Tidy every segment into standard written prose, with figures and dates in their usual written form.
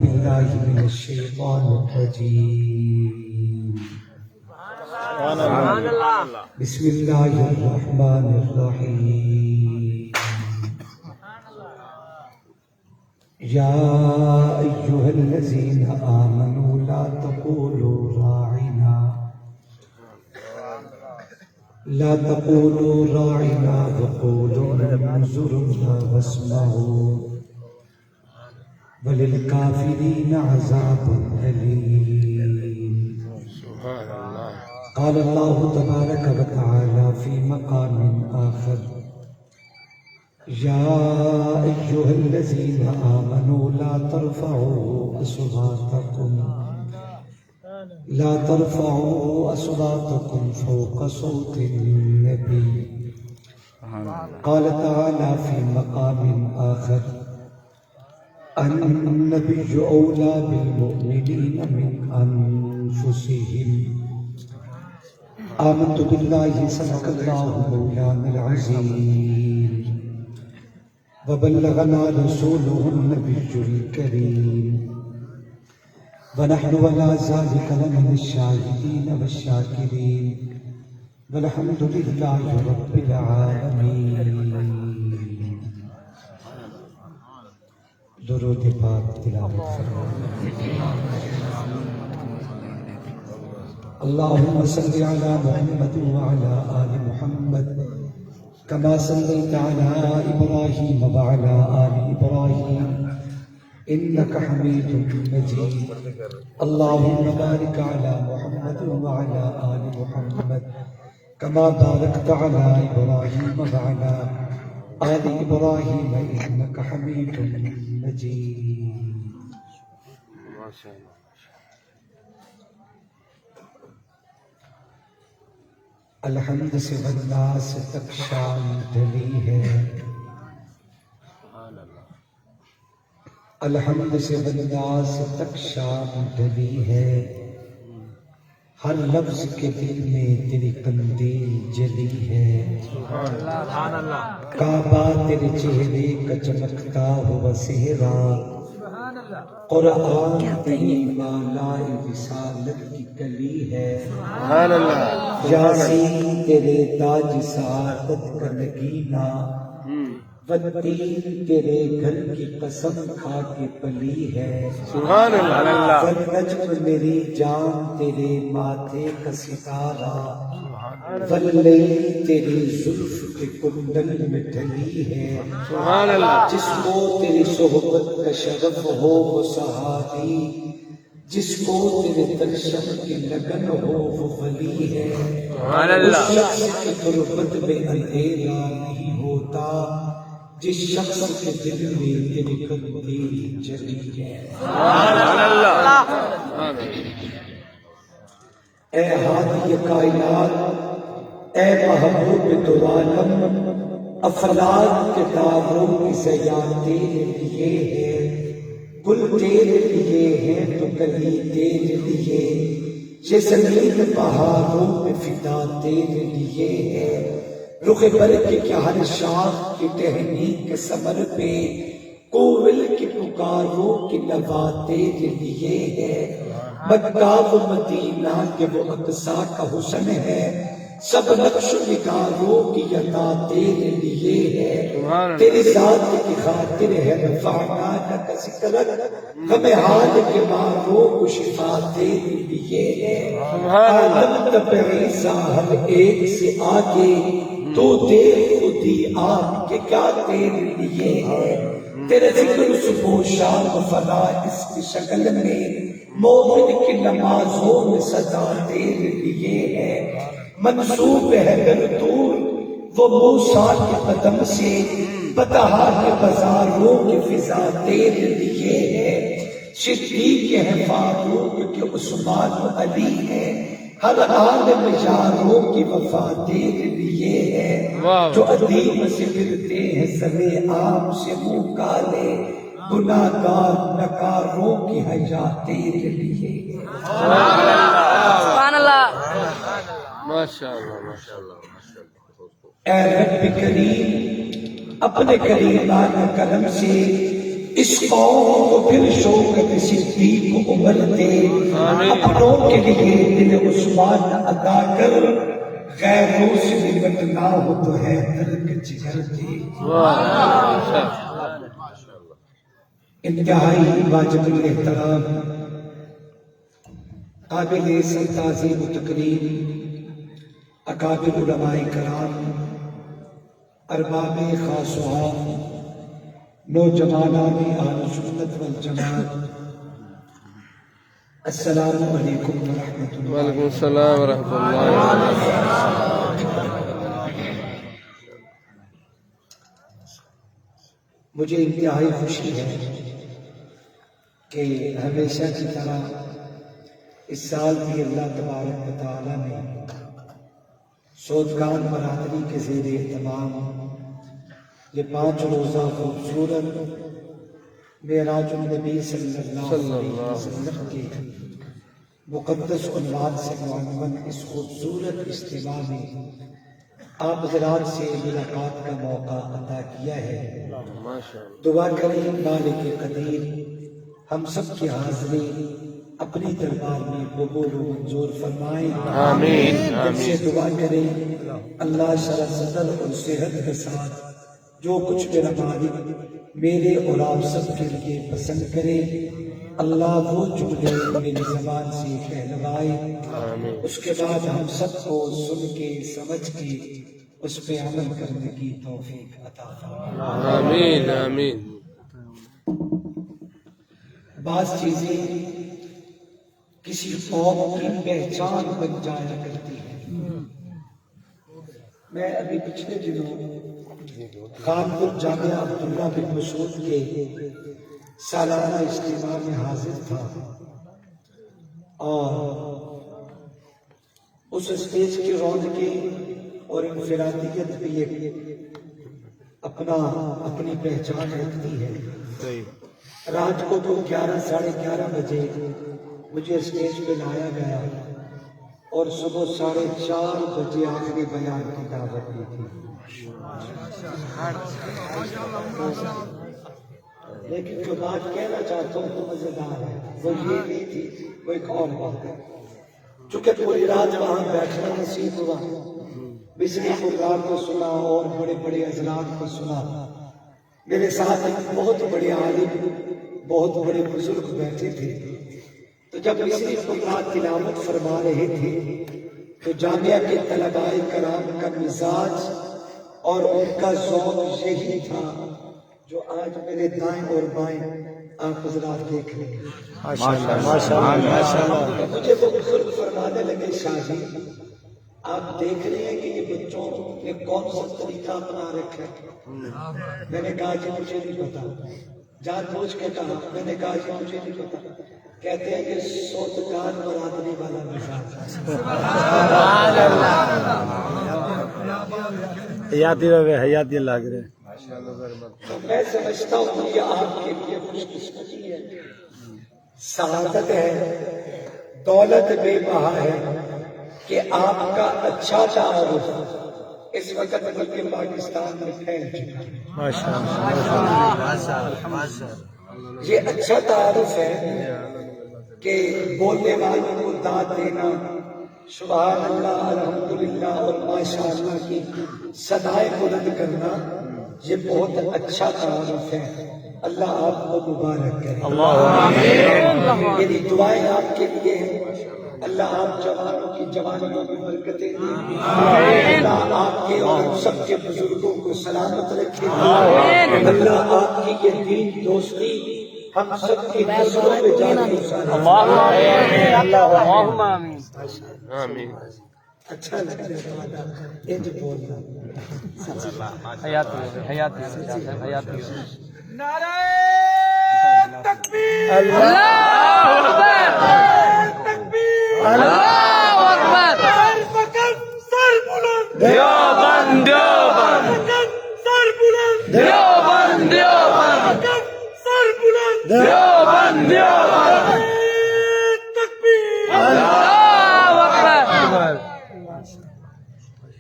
بالله من الشيطان الرجيم. بسم الله الرحمن الرحيم. يا أيها الذين آمنوا لا تقولوا راعنا وقولوا انظرنا واسمعوا وللكافرين عذاب أليم. قال الله تبارك وتعالى في مقام آخر: يا أيها الذين آمنوا لا ترفعوا أصواتكم فوق صوت النبي. قال تعالى في مقام آخر: النبي أولى بالمؤمنين من أنفسهم. آمنت بالله صدق الله مولانا العظيم وبلغنا رسوله النبي الكريم ونحن على ذلك لمن الشاهدين والشاكرين والحمد لله رب العالمين. درود پاک تلاوت فرمائیں. اللهم صل على محمد وعلى آل محمد كما صليت على إبراهيم وعلى آل إبراهيم إنك حميد مجيد. اللهم بارك على محمد وعلى آل محمد كما باركت على إبراهيم وعلى آل إبراهيم إنك حميد مجيد. الحمد سے والناس تک شان ڈلی ہے. الحمد سے والناس تک شان ڈلی ہے. ہر لفظ کے دل میں تیری قندیل جلی ہے. کعبہ تیرے چہرے کا چمکتا ہوا سہرا. قرآن تیری بالائے رسالت کی کلی ہے. یاسین تیرے تاج سعادت کا نگینہ. والتین تیرے گھر کی قسم کھا کے پلی ہے. والنجم میری جان تیرے ماتھے کا ستارہ. واللیل تیری زلف کے کندل میں ڈھلی ہے. جس کو تیری صحبت کا شرف ہو وہ صحابی. جس کو تیرے درشن کی لگن ہو وہ ولی ہے. اس شخص کی تربت میں اندھیرا نہیں ہوتا جس شخص کے دل میں تیری قندیل جلی ہے. اے ہادی کائنات، اے محبوب دو عالم، افلاک کے داغوں کی سیاح تیرے لیے ہے. گل تیرے لیے ہے تو کلی تیرے لیے. یہ زمین بہاروں میں فدا تیرے لیے ہے. رخ برق کے ہر شاخ کی ٹہنی کے ثمر پہ کوول کی پکاروں کی نوا تیرے لیے ہے. مکہ و مدینہ کے وہ اقصی کا حسن ہے. سب نقش و نگاروں کی عطا تیرے لیے ہے. تیری ذات کی خاطر ہے رفعنا لک ذکرک. غم حال کے ماروں کو شفا تیرے لیے ہے. عالم تبعیض ہر ایک سے آگے تو دیر خودی آپ کے کیا تیرے لیے ہے. تیرے ذکر صبح و شام و فلا اس کی شکل میں مومن کی نمازوں میں صدا تیرے لیے ہے. منسوب ہے گر دور وہ موسیٰ کے قدم سے بتہا کے بازاروں کی فضا تیرے لیے ہے. صدیق ہے فاروق کے عثمان و علی ہے. ہر عالم یاروں کی وفا تیرے لیے ہے. جو عدیم سے پھرتے ہیں سرے عام سے منہ کالے. گناہگار نکاروں کی حیا تیرے لیے ہے. سبحان اللہ. اے رب کریم، اپنے کریمانہ کرم سے اس قوم کو پھر شوکت صدیق عمر دے، اپنوں کے لیے دل عثمان عطا کر، غیروں سے نمٹنا ہو تو ہے ترک جگر دے۔ انتہائی واجب الاحترام قابل تعظیم و تقریم اکابر علماء کرام، ارباب خاص و عام، نوجوانان اہل سنت والجماعت، السلام علیکم ورحمۃ اللہ۔ وعلیکم السلام ورحمۃ اللہ۔ مجھے انتہائی خوشی ہے کہ ہمیشہ کی طرح اس سال بھی اللہ تبارک و تعالیٰ نے سودگان برادری کے زیر اہتمام یہ 5 روزہ خوبصورت معراج النبی صلی اللہ علیہ وسلم کے مقدس عنوان سے معنون اس خوبصورت اجتماع میں آپ حضرات سے ملاقات کا موقع عطا کیا ہے۔ دعا کریں مالک قدیر ہم سب کی حاضری اپنی دربار میں قبول و منظور فرمائیں، آمین دل سے دعا کریں اللہ شرح صدر اور صحت کے ساتھ جو کچھ میرا مالک میرے اور آپ سب کے لیے پسند کرے، اللہ وہ جملے میری زبان سے کہلوائے، اس کے بعد ہم سب کو سن کے سمجھ کے اس پہ عمل کرنے کی توفیق عطا فرمائے۔ آمین آمین۔ بعض چیزیں کسی قوم کی پہچان بن جایا کرتی ہیں۔ میں ابھی پچھلے دنوں کانپور جامعہ عبداللہ بن مسعود کے سالانہ اجتماع میں حاضر تھا اور اس اسٹیج کی رونقیں اور انفرادیت بھی اپنی پہچان رکھتی ہے۔ رات کو 11 ساڑھے 11 بجے مجھے اسٹیج پہ لایا گیا اور صبح 4:30 بجے آخری بیان کی دعوت دی تھی۔ لیکن جو بات کہنا چاہتا ہوں تو مزیدار ہے، وہ یہ نہیں تھی، وہ ایک اور بات ہے۔ چونکہ پوری رات وہاں بیٹھنا نصیب ہوا، بجلی پرگار کو سنا اور بڑے بڑے حضرات کو سنا، میرے ساتھ ایک بہت بڑے عالم بہت بڑے بزرگ بیٹھے تھے، تو جب بجلی پرگار تلاوت فرما رہے تھے تو جامعہ کے طلباء کرام کا مزاج اور ان کا ذوق یہی تھا جو آج میرے دائیں اور بائیں آپ حضرات دیکھ رہے ہیں۔ مجھے وہ بزرگ فرمانے لگے شاہ جی آپ دیکھ رہے ہیں کہ یہ بچوں نے کون سا طریقہ اپنا رکھا ہے؟ میں نے کہا کہ مجھے نہیں پتا، جان بوجھ کے کہا، میں نے کہا کہ مجھے نہیں پتا، کہتے ہیں کہ سودگان برادری والا مزاج۔ حیاتی لگ رہے۔ تو میں سمجھتا ہوں یہ آپ کے لیے خوش قسمتی ہے، سعادت ہے، دولت بے بہا ہے کہ آپ کا اچھا تعارف اس وقت ملک پاکستان میں پھیل چکا ہے۔ یہ اچھا تعارف ہے کہ بولنے والوں کو داد دینا، سبحان اللہ الحمدللہ اور ماشاءاللہ کی صدائیں بلند کرنا، یہ بہت اچھا تعارف ہے۔ اللہ آپ کو مبارک کرے، میری دعائیں آپ کے لیے ہیں، اللہ آپ جوانوں کی جوانیوں میں برکتیں دیں، اللہ آپ کے اور سب کے بزرگوں کو سلامت رکھے، اللہ آپ کی یہ دین دوستی ہم سب کی نظروں میں جاری آمین۔ اچھا لگتا ہے انج بولنا۔ نعرہ تکبیر، اللہ تکبیر، اللہ اکبر، سر بلند، دیوبند دیوبند، سر بلند، دیوبند دیوبند، سر بلند، دیوبند دیوبند، تکبیر، اللہ اکبر۔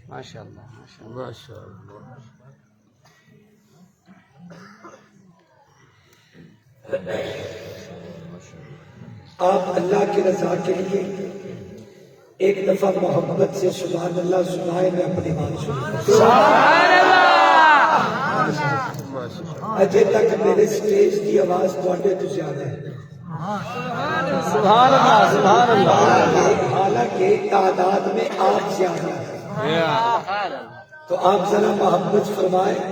ماشاءاللہ ماشاءاللہ۔ آپ اللہ کی رضا کے لیے ایک دفعہ محبت سے سبحان اللہ سنائے، میں اپنی بات سنوں۔ اجے تک میرے سٹیج کی آواز تھوڑے تو زیادہ ہے، سبحان اللہ سبحان اللہ۔ حالانکہ تعداد میں آپ زیادہ ہیں، تو آپ ذرا محبت فرمائیں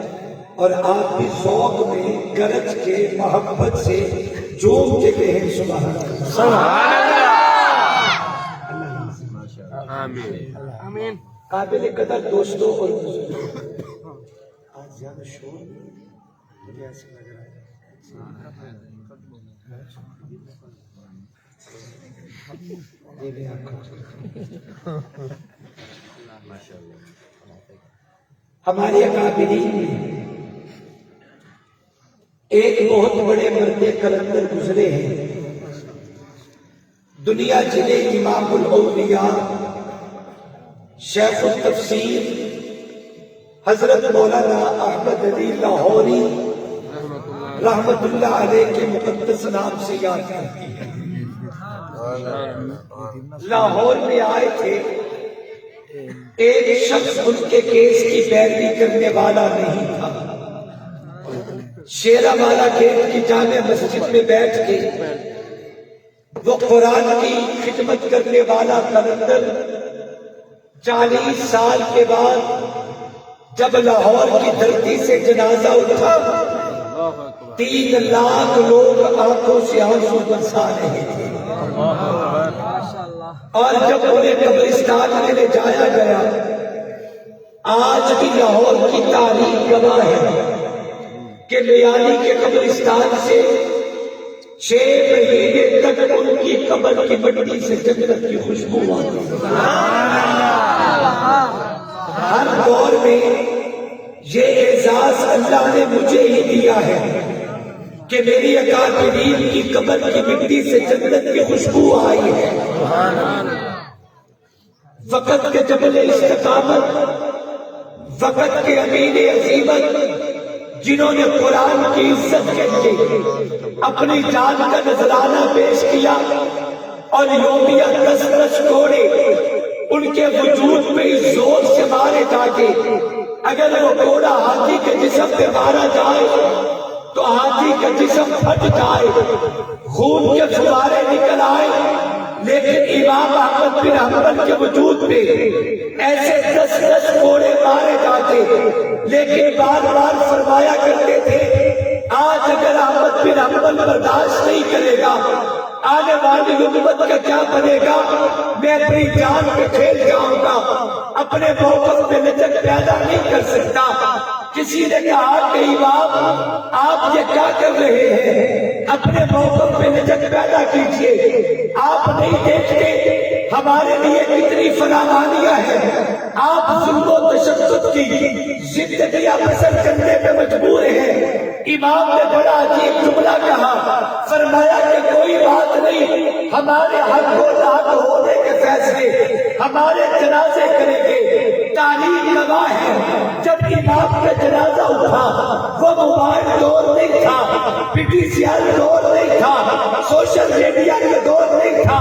اور آپ بھی ذوق میں گرج کے محبت سے جوم کے کہیں سبحان اللہ سبحان آمین آمین۔ قابل قدر دوستوں اور بزرگوں، آج زیادہ شور مجھے ایسا لگ رہا ہے۔ یہ بھی آپ کا ہمارے اکابرین میں ایک بہت بڑے مرد کلندر گزرے ہیں، دنیا جنہیں امام الاولیاء شیخ التفسیر حضرت مولانا احمد علی لاہوری رحمت اللہ علیہ کے مقدس نام سے یاد کرتی ہے۔ لاہور میں آئے تھے، ایک شخص ان کے کیس کی پیروی کرنے والا نہیں تھا۔ شیرہ والا گیٹ کی جامع مسجد میں بیٹھ کے وہ قرآن کی خدمت کرنے والا کلندر 40 سال کے بعد جب لاہور کی دھرتی سے جنازہ اٹھا، 3 لاکھ لوگ آنکھوں سے آنسو برسا رہے تھے، اور جب انہیں قبرستان میں لے جایا گیا، آج بھی لاہور کی تاریخ گواہ ہے کہ لیالی کے قبرستان سے 6 مہینے تک ان کی قبر کی مٹی سے جنت کی خوشبو آتی ہے۔ ہر دور میں یہ اعزاز اللہ نے مجھے ہی دیا ہے کہ میری اکابرین کی قبر کی مٹی سے جنت کی خوشبو آئی ہے۔ وقت کے جبل استقامت، وقت کے امین عظیمت، جنہوں نے قرآن کی عزت کے لیے اپنی جان کا نذرانہ پیش کیا، اور یومیہ 10 کوڑے ان کے وجود میں اس زور سے مارے جاتے، اگر وہ کوڑا ہاتھی کے جسم پہ مارا جائے تو ہاتھی کا جسم پھٹ جائے، خون کے فوارے نکل آئے، لیکن امام احمد بن حنبل کے وجود میں ایسے 10 کوڑے مارے جاتے، لیکن بار بار فرمایا کرتے تھے آج اگر احمد بن حنبل برداشت نہیں کرے گا، آنے والی امت کا کیا بنے گا؟ میں اپنی جان پہ کھیل جاؤں گا، اپنے موقف میں لچک پیدا نہیں کر سکتا۔ کسی نے کہا کہ امام آپ یہ کیا کر رہے ہیں؟ اپنے موقف میں لچک پیدا کیجئے۔ آپ نہیں دیکھتے ہمارے لیے کتنی فراوانیاں ہیں، آپ ظلم و تشدد کی زندگیاں بسر کرنے پہ مجبور ہیں۔ امام نے بڑا عجیب جملہ کہا، فرمایا کہ کوئی بات نہیں، ہمارے حق و ناحق ہونے کے فیصلے ہمارے جنازے کریں گے۔ تاریخ گواہ ہے جب امام کا جنازہ اٹھا، وہ موبائل دور نہیں تھا، PTCL دور نہیں تھا، سوشل میڈیا کا دور نہیں تھا،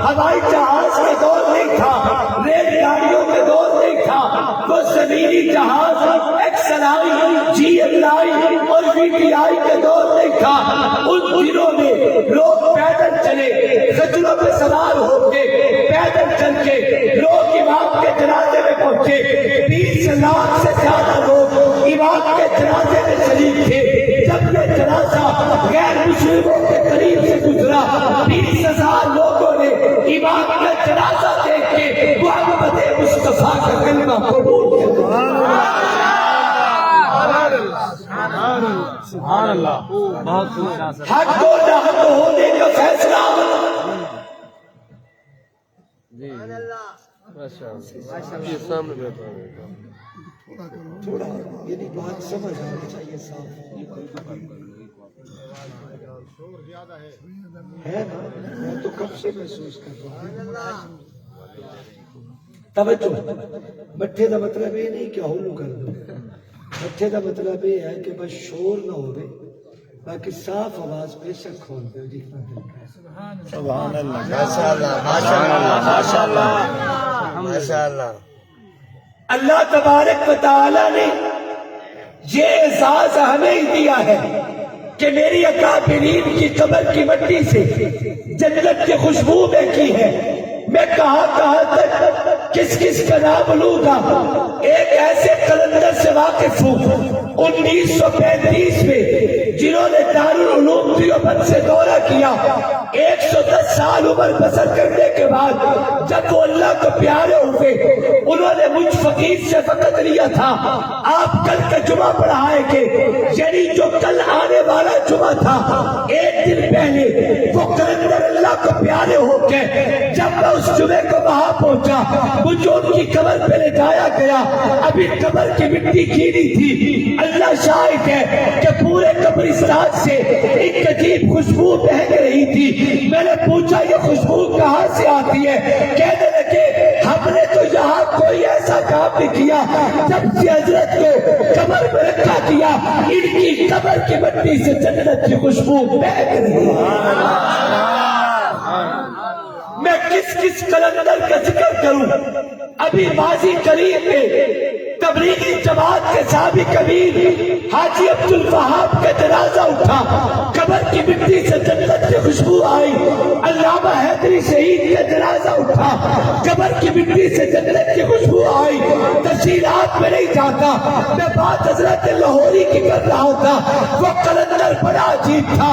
ہوائی جہاز کا دور نہیں تھا، ریل گاڑیوں کا دور نہیں تھا، وہ زمینی جہاز XLI GLI اور VTI کا دور نہیں تھا۔ ان دنوں میں لوگ پیدل چلے، خچروں پہ سوار ہو کے پیدل چل کے لوگ امام کے جنازے میں پہنچے۔ 20 لاکھ سے زیادہ لوگ امام کے جنازے میں شریک تھے۔ جب یہ جنازہ غیر مسلموں کے قریب سے گزرا، 20,000 لوگوں نے امام کا جنازہ دیکھ کے محمد مصطفیٰ کا کلمہ قبول کیا۔ سبحان اللہ، بہت خوب۔ حق و ناحق ہونے کا فیصلہ یہ سامنے بیٹھا ہے۔ تھوڑا یعنی بات سمجھ آنی چاہیے صاحب ہے نا، میں تو کب سے محسوس کر رہا ہوں۔ توجہ، مٹھے کا مطلب یہ نہیں کہ ہولو کر دو، مٹھے کا مطلب یہ ہے کہ بس شور نہ ہوئے، باقی صاف آواز بے شک کھول دو جی سبحان اللہ ماشاء اللہ ماشاء اللہ ماشاء اللہ ماشاء اللہ اللہ تبارک و تعالی نے یہ اعزاز ہمیں دیا ہے کہ میری اکابرین کی قبر کی مٹی سے جنت کی خوشبو میں کی ہے. میں کہاں تک کس کا نام لوں گا. ایک ایسے قلندر سے واقف ہوں 1935 میں جنہوں نے دارالعلوم دیوبند سے دورہ کیا. 110 سال عمر بسر کرنے کے بعد جب وہ اللہ کو پیارے ہوئے انہوں نے مجھ فقیر سے فقط لیا تھا آپ کل کا جمعہ پڑھائیں گے، یعنی جو کل آنے والا جمعہ تھا ایک دن پہلے وہ قلندر اللہ کو پیارے ہو کے جب میں اس جمعے کو وہاں پہنچا مجھے ان کی قبر پہ لے جایا گیا. ابھی قبر کی مٹی گیلی تھی. اللہ شاہد ہے کہ پورے قبرستان سے ایک عجیب خوشبو بہک رہی تھی. میں نے پوچھا یہ خوشبو کہاں سے آتی ہے؟ کہنے لگے ہم نے تو یہاں کوئی ایسا کام نہیں کیا جب سے حضرت کو قبر میں رکھا کیا ان کی قبر کی مٹی سے جنت کی خوشبو بہک رہی ہے. میں کس قلندر کا ذکر کروں. ابھی ماضی قریب میں تبلیغی جماعت کے سابق کبیر حاجی عبدالوہاب کا جنازہ اٹھا. قبر کی مٹی سے جنت کی خوشبو آئی. علامہ حیدری شہید کا جنازہ اٹھا. قبر کی مٹی سے جنت کی خوشبو آئی. تفصیلات میں نہیں جاتا. میں بات حضرت لاہوری کی کر رہا تھا. وہ قلندر بڑا عجیب تھا.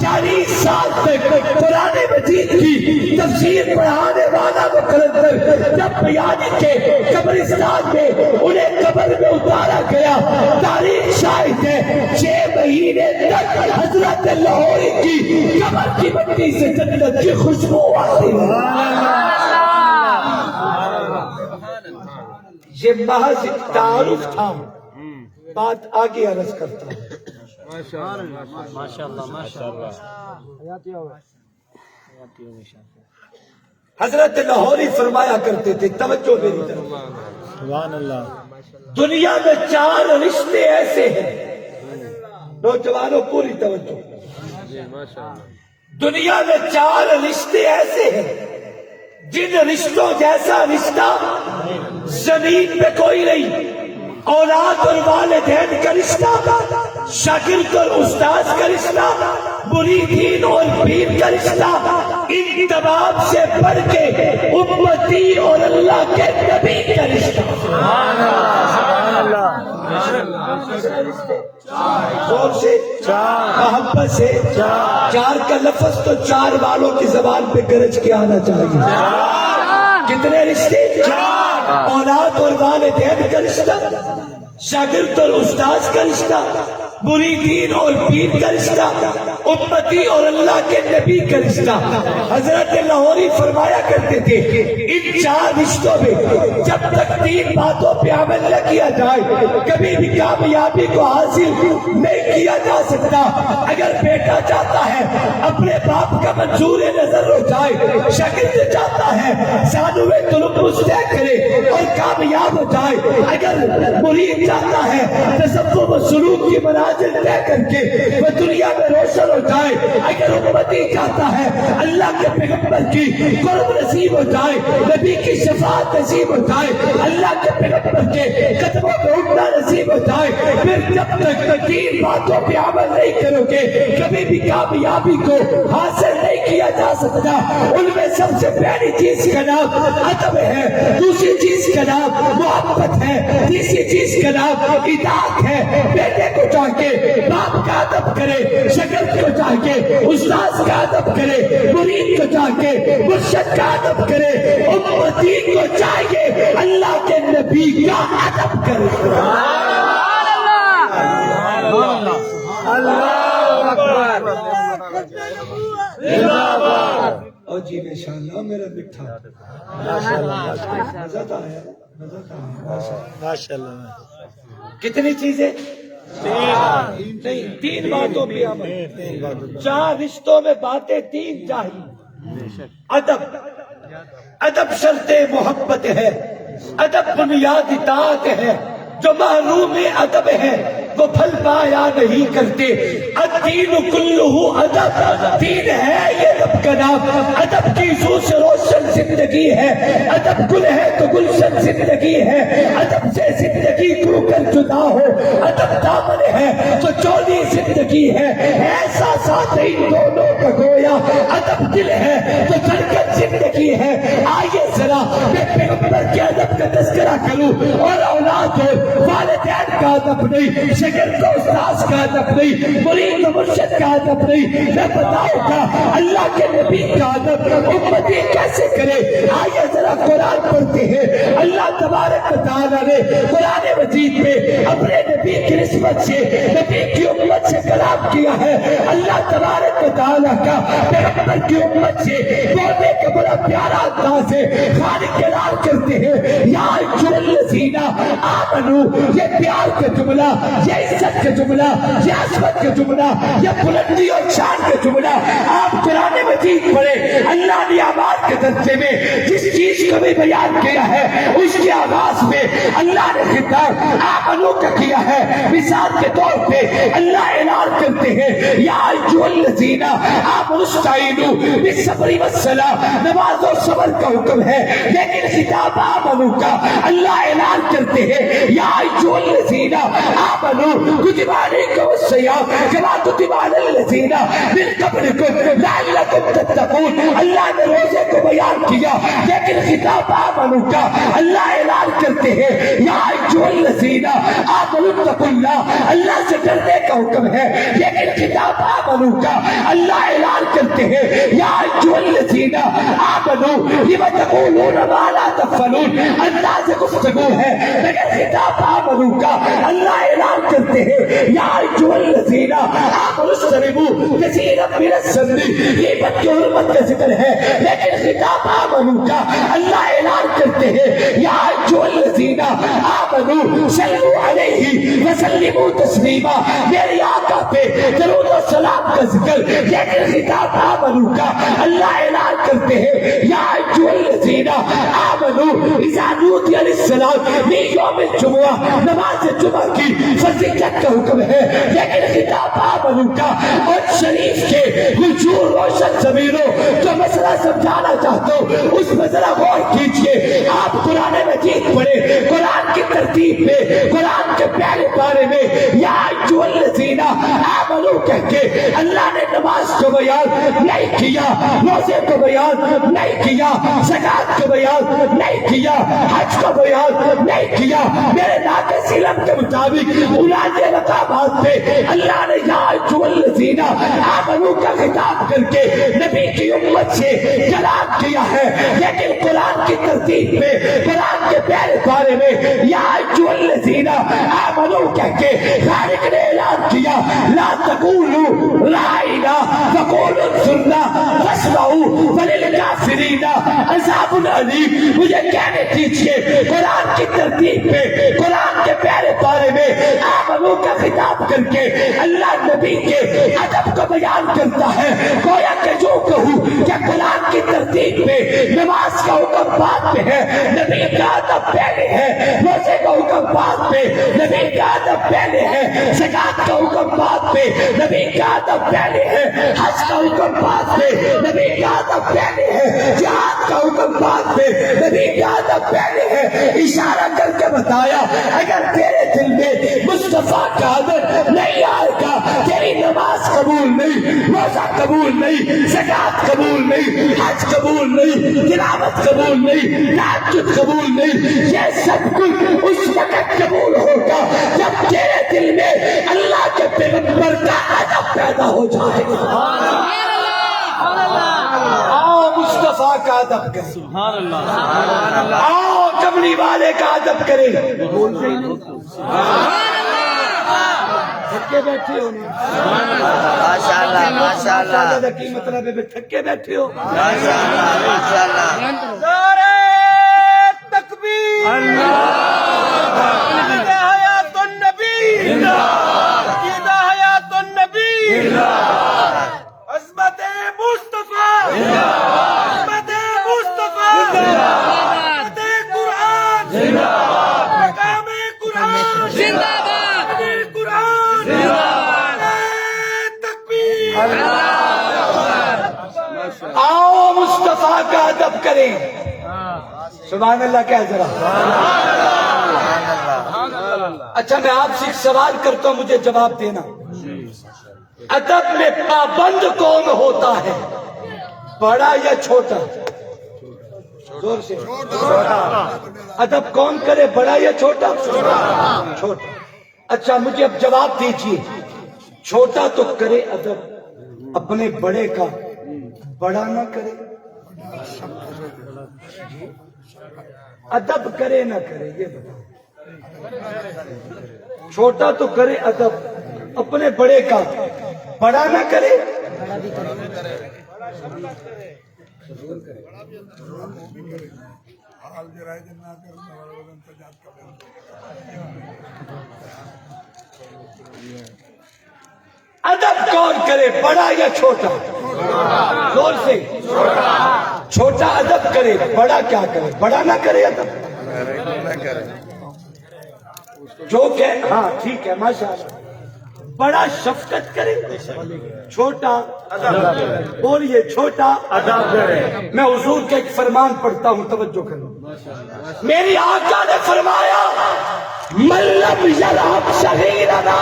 40 سال تک قرآن مجید کی تفسیر پڑھانے والا وہ قلندر جب بیانی کے قبرستان میں انہیں قبر میں اتارا گیا. تاریخ شاہد ہے 6 مہینے تک حضرت لاہوری کی قبر کی مٹی سے جنت کی خوشبو آتی ہے. یہ محض تعارف تھا. بات آگے عرض کرتا ہوں. ماشاء اللہ ماشاء اللہ حضرت لاہوری فرمایا کرتے تھے، توجہ میری طرف، سبحان اللہ دنیا میں 4 رشتے ایسے ہیں. نوجوانوں پوری توجہ. دنیا میں 4 رشتے ایسے ہیں جن رشتوں جیسا رشتہ زمین پہ کوئی نہیں. اولاد اور والدین کا رشتہ، شاگرد اور استاد کا رشتہ، مریدین اور پیر کا رشتہ، ان تمام سے بڑھ کے امتی اور اللہ کے نبی کا رشتہ. زور سے محبت سے 4 کا لفظ تو 4 والوں کی زبان پہ گرج کے آنا چاہیے. کتنے رشتے؟ اولاد اور والدین کا رشتہ، شاگرد اور استاد کا رشتہ، مریدین اور پیر کا رشتہ، امتی اور اللہ کے نبی کا رشتہ. حضرت لاہوری فرمایا کرتے تھے ان 4 رشتوں میں جب تک 3 باتوں پہ عمل نہ کیا جائے کبھی بھی کامیابی کو حاصل نہیں کیا جا سکتا. اگر بیٹا چاہتا ہے اپنے باپ کا منظور نظر ہو جائے، شاگرد چاہتا ہے ثانوی تلمس طے کرے اور کامیاب ہو جائے، اگر مرید چاہتا ہے تصوف و سلوک کی منازل طے کر کے وہ دنیا میں روشن ہو جائے، اگر امتی چاہتا ہے اللہ کے پیغمبر کی قرب نصیب ہو جائے، نبی کی شفاعت نصیب ہو جائے، اللہ کے پیغمبر کے قدموں پہ اٹھنا نصیب ہو جائے، پھر جب تک 3 باتوں پہ عمل نہیں کرو گے کبھی بھی کامیابی کو حاصل نہیں کیا جا سکتا. ان میں سب سے پہلی چیز کا نام ادب ہے، دوسری چیز کا نام محبت ہے، تیسری چیز کا نام اطاعت ہے. بیٹے کو چاہ کے باپ کا ادب کرے، شاگرد کو چاہ کے استاد کا ادب کرے، مرید کو چاہ کے مرشد کا ادب کرے، امتی کو چاہیے اللہ کے نبی کا ادب کرے. اللہ اکبر اور جی انشاءاللہ میرا مٹھا مزہ آیا. ماشاء اللہ. کتنی چیزیں؟ نہیں، 3 باتوں پہ عمل. 4 رشتوں میں باتیں 3 چاہیے. ادب شرط محبت ہے، ادب بنیاد اطاعت ہے، جو محروم ادب ہے وہ پھل پایا نہیں کرتے. الدین کلہ ادب، دین ہے یہ رب کا نام. ادب کی سو سے روشن زندگی ہے، ادب گل ہے تو گلشن زندگی ہے. ادب سے زندگی کو کر جدا ہو، ادب دامن ہے تو چولی زندگی ہے. ایسا ساتھ ان دونوں کا گویا ادب دل ہے تو دھڑکن زندگی ہے. آئیے ذرا میں پیغمبر کے ادب کا تذکرہ کروں. اور اولاد ہو والدین کا ادب نہیں، شاگرد و استاذ کا ادب نہیں، مرید و مرشد کا ادب نہیں، میں بتاؤں گا اللہ کے نبی کا ادب امتی کیسے کرے. آئیے ذرا قرآن پڑھتے ہیں. اللہ تبارک و تعالیٰ نے قرآن مجید میں اپنے نبی کی نسبت سے نبی کی امت سے کلام کیا ہے. اللہ تبارک و تعالیٰ کا پیغمبر کی امت سے بولنے کا بڑا پیارا انداز ہے. خالق کے اعلان کرتے ہیں یا ایھا الذین آمنو، یہ پیار کا جملہ، یہ عزت کا جملہ، یہ عظمت کا جملہ، یہ بلندی اور شان کا جملہ آپ قرآن مجید پڑھیں. اللہ نے آباد کے درجے میں جس چیز کو بھی بیان کیا ہے اس کے آغاز میں اللہ نے خطاب آمنو کا کیا ہے. مثال کے طور پہ اللہ اعلان کرتے ہیں یا ایھا الذین آمنوا استعینوا بالصبر والصلاۃ، نماز اور صبر کا حکم ہے. لیکن خطاب آمنو کا اللہ اعلان کرتے ہیں یا ایھا الذین آمنوا کتب علیکم الصیام کما کتب علی الذین من قبلکم لعلکم تتقون. اللہ نے روزے کو بیان کیا لیکن خطاب آمنو کا اللہ اعلان کرتے ہیں یا ایھا الذین آمنوا اتقوا اللہ، اللہ سے ڈرنے کا حکم ہے. لیکن خطاب آمنو کا اللہ اعلان کرتے ہیں یا ایھا الذین آمنوا لم تقولون ما لا تفعلون. انداز گفتگو ہے لیکن خطاب آمنو کا اللہ اعلان کرتے ہیں یا ایھا الذین آمنوا اجتنبوا کثیرا من الظن. غیبت کی حرمت کا ذکر ہے لیکن خطاب آمنو کا اللہ اعلان کرتے ہیں یا ایھا الذین آمنوا صلوا علیہ وسلموا تسلیما. میرے آقا پہ درود و سلام کا ذکر لیکن خطاب آمنو کا اللہ اعلان کرتے ہیں یا ایھا الذین آمنوا اذا نودی للصلاۃ من یوم الجمعہ. نماز جمعہ کی فضیلت کا حکم ہے لیکن خطاب آمنو کا. اور شریف کے حضور روشن ضمیروں جو مسئلہ سمجھانا چاہتا ہوں اس میں ذرا غور کیجئے. آپ قرآن مجید پڑھیں، قرآن کی ترتیب میں قرآن کے پہلے پارے میں یا ایھا الذین آمنوا کہہ کے اللہ نے نماز کو بیان نہیں کیا، روزے کو بیان نہیں کیا، زکات کو بیان نہیں کیا، حج کو بیان نہیں کیا. میرے ناقص علم کے مطابق اولاد مقامات پہ اللہ نے یا ایھا الذین آمنوا کا خطاب کر کے نبی کی امت سے کلام کیا ہے. لیکن قرآن کی ترتیب میں قرآن کے پہلے پارے میں یا ایھا الذین آمنوا کہہ کے خالق نے اعلان کیا لا تقولوا رائنا وقولوا انظرنا واسمعوا وللکافرین عذاب علیم. مجھے کہنے دیجئے قرآن کی ترتیب میں قرآن کے پہلے پارے میں آمنو کا خطاب کر کے اللہ نبی کے ادب کو بیان کرتا ہے. گویا کہ جو کہوں کہ قرآن کی ترتیب میں نماز کا حکم بعد میں ہے، نبی کا ادب پہلے ہے. روزے کا حکم بعد میں، نبی کا ادب پہلے ہے. زکات کا حکم بعد میں، نبی کا ادب پہلے ہے. حج کا حکم بعد میں، نبی کا ادب پہلے ہے. جہاد کا حکم بعد میں، نبی کا ادب پہلے ہے. اشارہ کر کے بتایا اگر تیرے دل میں مصطفیٰ کا ادب نہیں آئے گا تیری نماز قبول نہیں، روزہ قبول نہیں، زکات قبول نہیں، حج قبول نہیں، تلاوت قبول نہیں، تہجد قبول نہیں. یہ سب کچھ اس وقت قبول ہوگا جب تیرے دل میں اللہ کے پیغمبر کا ادب پیدا ہو جائے گا. آؤ مصطفیٰ کا ادب کریں، سبحان اللہ. آؤ کملی والے کا ادب کریں. تھکے بیٹھے ہو ماشاءاللہ ماشاءاللہ کی مطلب ہے تھکے بیٹھے ہو. نعرہ تکبیر، عقیدہ حیات النبی، عقیدہ حیات النبی، عظمت مصطفیٰ، عظمت مصطفیٰ، عظمت قرآن، مقام قرآن. مصطفیٰ کا ادب کریں. سبحان اللہ کہہ ذرا. اچھا میں آپ سے ایک سوال کرتا ہوں, مجھے جواب دینا. ادب میں پابند کون ہوتا ہے, بڑا یا چھوٹا؟ زور سے. ادب کون کرے, بڑا یا چھوٹا؟ چھوٹا. اچھا مجھے اب جواب دیجیے, چھوٹا تو کرے ادب, اپنے بڑے کا بڑا نہ کرے. ادب کرے نہ کرے یہ بتاؤ. چھوٹا تو کرے ادب, اپنے بڑے کا بڑا نہ کرے. ادب کون کرے, بڑا یا چھوٹا؟ زور سے. چھوٹا ادب کرے, بڑا کیا کرے؟ بڑا نہ کرے ادب. جو کہ ہاں ٹھیک ہے ماشاءاللہ. بڑا شفقت کرے, چھوٹا بولیے چھوٹا ادب کرے. میں حضور کا ایک فرمان پڑھتا ہوں, توجہ کرو. میری آقا نے فرمایا من لم یرحم صغیرنا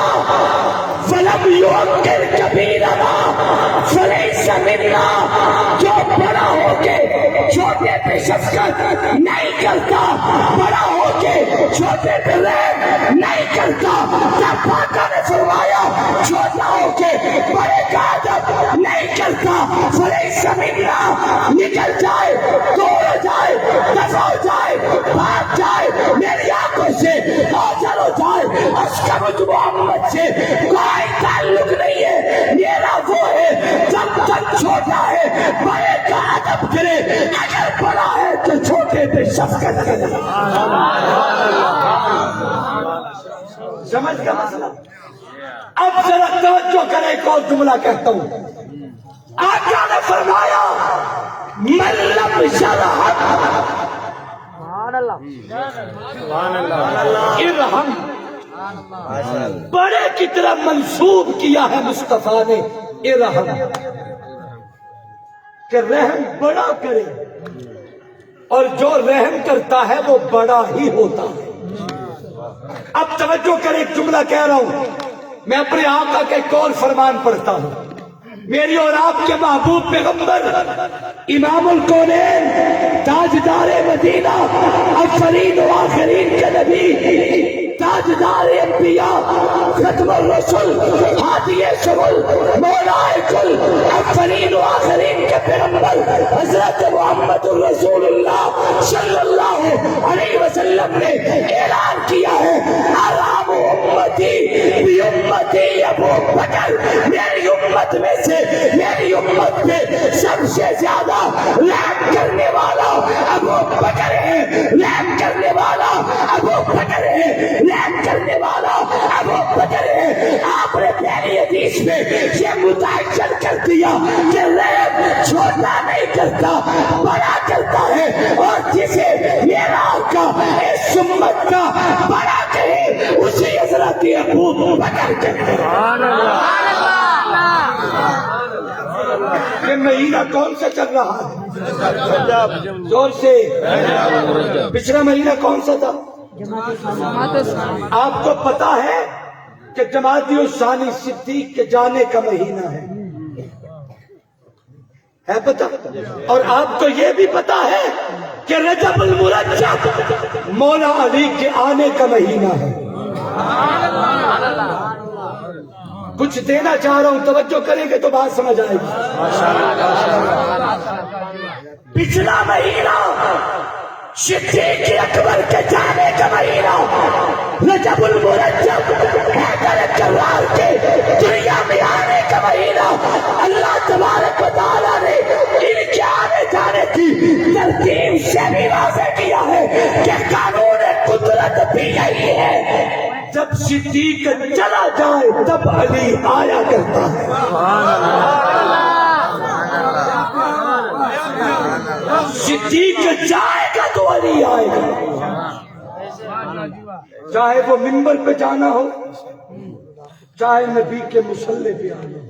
فلم یوقر کبیرنا فلیس منا. جو بڑا ہو کے چھوٹے پہ شفقت نہیں کرتا, بڑا ہو کے چھوٹے پہ رحم نہیں کرتا, تب آقا نے فرمایا چھوٹا ہو کے بڑے کا ادب نہیں کرتا, فلیس منا. نکل جائے, دور جائے, دفع ہو جائے, بھاگ جائے میری آنکھوں سے, اوجل ہو جائے, اشکم محمد سے کوئی تعلق نہیں ہے. میرا وہ ہے جب تک چھوٹا ہے بڑے کا ادب کرے, اگر بڑا ہے تو چھوٹے پہ شفقت کرے. سمجھ کا مسئلہ. اب ذرا توجہ کریں, ایک اور جملہ کہتا ہوں. آقا نے فرمایا من لم یرحم ارحم. بڑے کی طرح منسوب کیا ہے مصطفیٰ نے ارحم, کہ رحم بڑا کرے, اور جو رحم کرتا ہے وہ بڑا ہی ہوتا ہے. اب توجہ کریں, ایک جملہ کہہ رہا ہوں. میں اپنے آقا کے ایک اور فرمان پڑھتا ہوں. میری اور آپ کے محبوب پیغمبر امام الکونین تاجدار مدینہ اولین و آخرین کے نبی تاجدار انبیاء ختم الرسل ہادی شغل مولا کل اولین و آخرین کے پیغمبر حضرت محمد الرسول اللہ صلی اللہ علیہ وسلم نے اعلان کیا ہے ارحم امتی بی امتی ابو بکر. میری امت میں سے میری امت میں سب سے زیادہ رحم کرنے والا ابو بکر ہے, رحم کرنے والا ابو بکر ہے, رحم کرنے والا ابو بکر ہے. آپ نے پہلی حدیث میں یہ متعین کر دیا کہ رحم چھوٹا نہیں کرتا, بڑا کرتا ہے, اور جسے میرا آقا اس امت کا بڑا کرے اسے حضرت ابو بکر کہتے ہیں. یہ مہینہ کون سا چل رہا ہے؟ زور سے. پچھلا مہینہ کون سا تھا؟ آپ کو پتا ہے کہ جمادی الثانی صدیق کے جانے کا مہینہ ہے پتا؟ اور آپ کو یہ بھی پتا ہے کہ رجب المرجب مولا علی کے آنے کا مہینہ ہے. کچھ دینا چاہ رہا ہوں, توجہ کریں گے تو بات سمجھ آئے گی. پچھلا مہینہ صدیق اکبر کے جانے کا مہینہ, رجب المرجب حیدر کرار کے دنیا میں آنے کا مہینہ. اللہ تبارک و تعالیٰ نے ان کے آنے جانے کی ترتیب سے بھی واضح کیا ہے کہ قانون قدرت بھی یہی ہے. جب صدیق چلا جائے تب علی آیا کرتا ہے. صدیق جائے گا تو علی آئے گا, چاہے وہ منبر پہ جانا ہو, چاہے نبی کے مصلی پہ آنا ہو.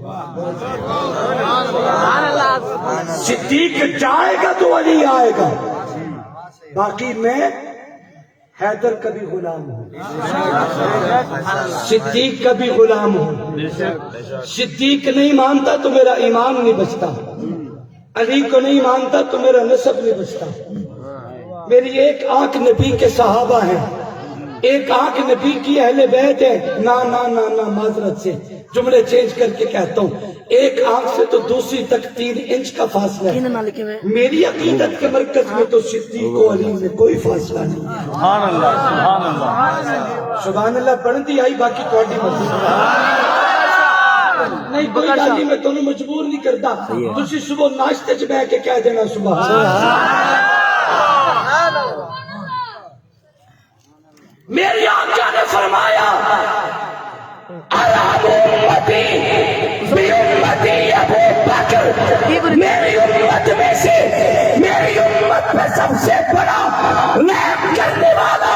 صدیق جائے گا تو علی آئے گا، باقی میں حیدر کا بھی غلام ہوں، صدیق کا بھی غلام ہوں۔ صدیق نہیں مانتا تو میرا ایمان نہیں بچتا، علی کو نہیں مانتا تو میرا نسب نہیں بچتا۔ میری ایک آنکھ نبی کے صحابہ ہیں، ایک آنکھ نبی کی اہل بیت ہے۔ نا نا نا نا معذرت سے جملے چینج کر کے کہتا ہوں، ایک آنکھ سے تو دوسری تک 3 انچ کا فاصلہ ہے۔ میری عقیدت کے مرکز میں تو صدیق و علی میں کوئی فاصلہ نہیں۔ سبحان اللہ، سبحان اللہ، سبحان اللہ پڑھتی آئی، باقی کوئی مرضی نہیں، کوئی گالی میں تمہیں مجبور نہیں کرتا۔ تسی صبح ناشتے چ بیٹھ کے کہہ دینا سبحان اللہ۔ میری آقا نے فرمایا ابو بکر، میری امت میں سے میری امت میں سب سے بڑا رحم کرنے والا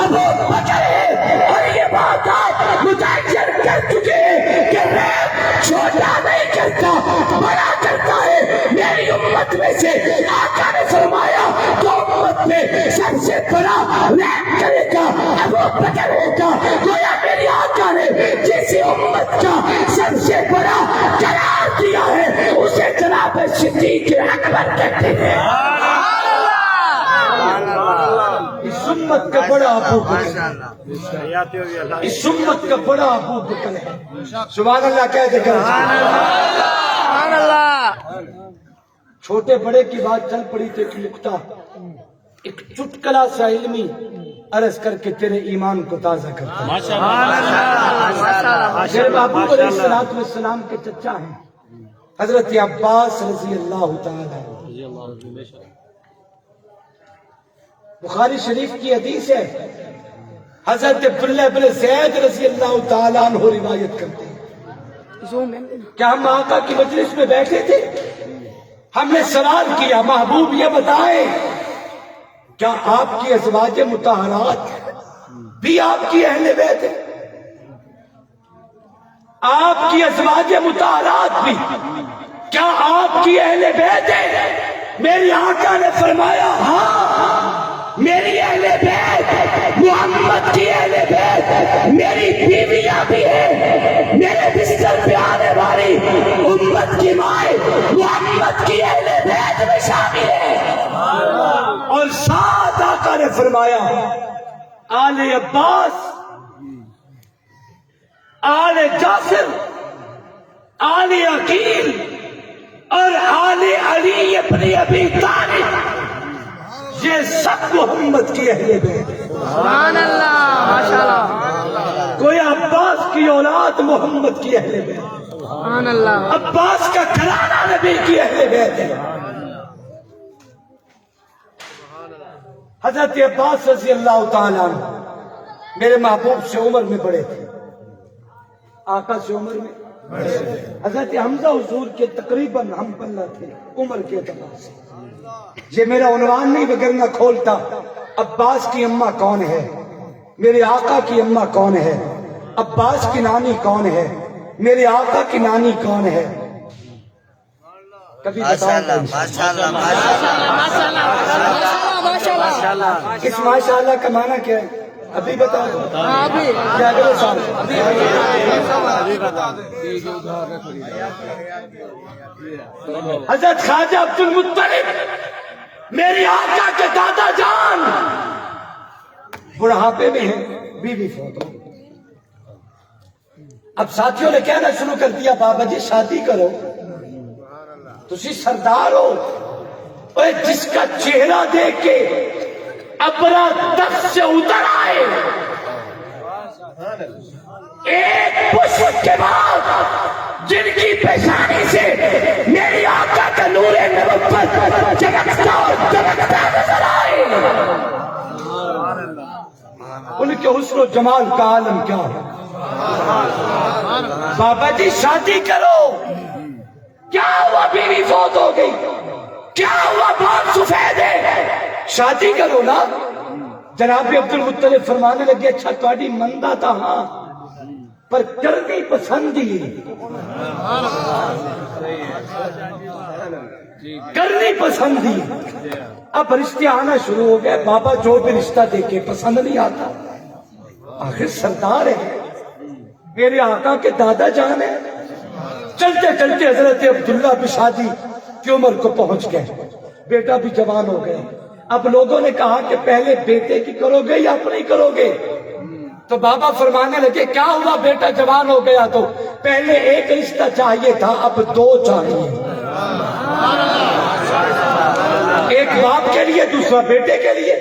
ابو بکر ہے، اور یہ بات آپ متعین کر چکے ہیں کہ رحم چھوٹا نہیں کرتا، بڑا کرتا ہے۔ میری امت میں سے آقا نے فرمایا تو امت میں سب سے بڑا رحم کرے گا ابو بکر ہوگا۔ گویا میری آقا نے جس امت کا سب سے بڑا قرار دیا ہے اسے جناب صدیق اکبر کہتے ہیں۔ اس امت کا بڑا ابو بکر، اس امت کا بڑا ابو بکر ہے۔ سبحان اللہ کہہ دے کر سبحان اللہ۔ چھوٹے بڑے کی بات چل پڑی تو ایک نکتہ، ایک چٹکلا سا علمی عرض کر کے تیرے ایمان کو تازہ کرتا ہے۔ میرے محبوب علیہ السلام کے چچا ہیں حضرت عباس رضی اللہ تعالی، بخاری شریف کی حدیث ہے، حضرت عبداللہ بن زید رضی اللہ تعالی عنہ روایت کرتے ہیں کہ ہم آقا کی مجلس میں بیٹھے تھے، ہم نے سوال کیا محبوب یہ بتائیں کیا آپ کی ازواج مطہرات بھی آپ کی اہل بیت ہیں؟ آپ کی ازواج مطہرات بھی کیا آپ کی اہل بیت ہیں؟ میری آقا نے فرمایا ہاں، میری اہل بیت محمد کی اہل بیت میری بیویاں بھی ہیں، میرے بستر پہ آنے والی امت کی مائیں محمد کی اہل بیت میں شامل ہے۔ اور ساتھ آقا نے فرمایا آل عباس، آل جعفر، آل عقیل اور آل علی ابن ابی طالب یہ سب محمد کی اہل بیت ہیں۔ سبحان اللہ، ماشاءاللہ۔ کوئی عباس کی اولاد محمد کی اہل بیت ہے، سبحان اللہ۔ عباس کا گھرانہ نبی کی اہل بیت ہے۔ حضرت عباس رضی اللہ تعالیٰ عنہ میرے محبوب سے عمر میں بڑے تھے، آقا سے عمر میں بڑے تھے۔ حضرت حمزہ حضور کے تقریباً ہم پلہ تھے عمر کے اعتبار سے۔ یہ میرا عنوان نہیں وگرنہ کھولتا، عباس کی اماں کون ہے، میرے آقا کی اماں کون ہے، عباس کی نانی کون ہے، میرے آقا کی نانی کون ہے، کبھی بتاؤں اس ماشاءاللہ کا معنی کیا ہے؟ ابھی بتا دو کیا اگلے سال؟ حضرت خواجہ عبد المطلب میری آقا کے دادا جان بڑھاپے میں ہیں، بیوی فوت ہو۔ اب ساتھیوں نے کہنا شروع کر دیا بابا جی شادی کرو، تسی سردار ہو، اور جس کا چہرہ دیکھ کے ابرا تخت سے اتر آئے، ایک پشت کے بعد جن کی پیشانی سے میری آقا کا نور نبوت چمکتا اور چمکتا نظر آئے، ان کے حسن و جمال کا عالم کیا ہے؟ بابا جی شادی کرو، کیا ہوا بیوی فوت ہو گئی، کیا ہوا بال سفید ہے، شادی کرو نا۔ جناب عبد المطلب فرمانے لگے اچھا تہاڈی مندا تھا ہاں، پر کرنی پسند ہی کرنی پسند ہی. اب رشتے آنا شروع ہو گئے. بابا جو بھی رشتہ دیکھے پسند نہیں آتا. آخر سردار ہے, میرے آقا کے دادا جان ہے. چلتے چلتے حضرت عبداللہ بھی شادی کی عمر کو پہنچ گئے, بیٹا بھی جوان ہو گئے. اب لوگوں نے کہا کہ پہلے بیٹے کی کرو گے یا اپنی کرو گے؟ تو بابا فرمانے لگے کیا ہوا, بیٹا جوان ہو گیا تو پہلے ایک رشتہ چاہیے تھا, اب دو چاہیے. ایک باپ کے لیے, دوسرا بیٹے کے لیے,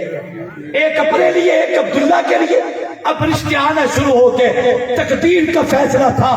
ایک اپنے لیے, ایک عبداللہ کے لیے. اب رشتے آنا شروع ہو گئے. تقدیر کا فیصلہ تھا.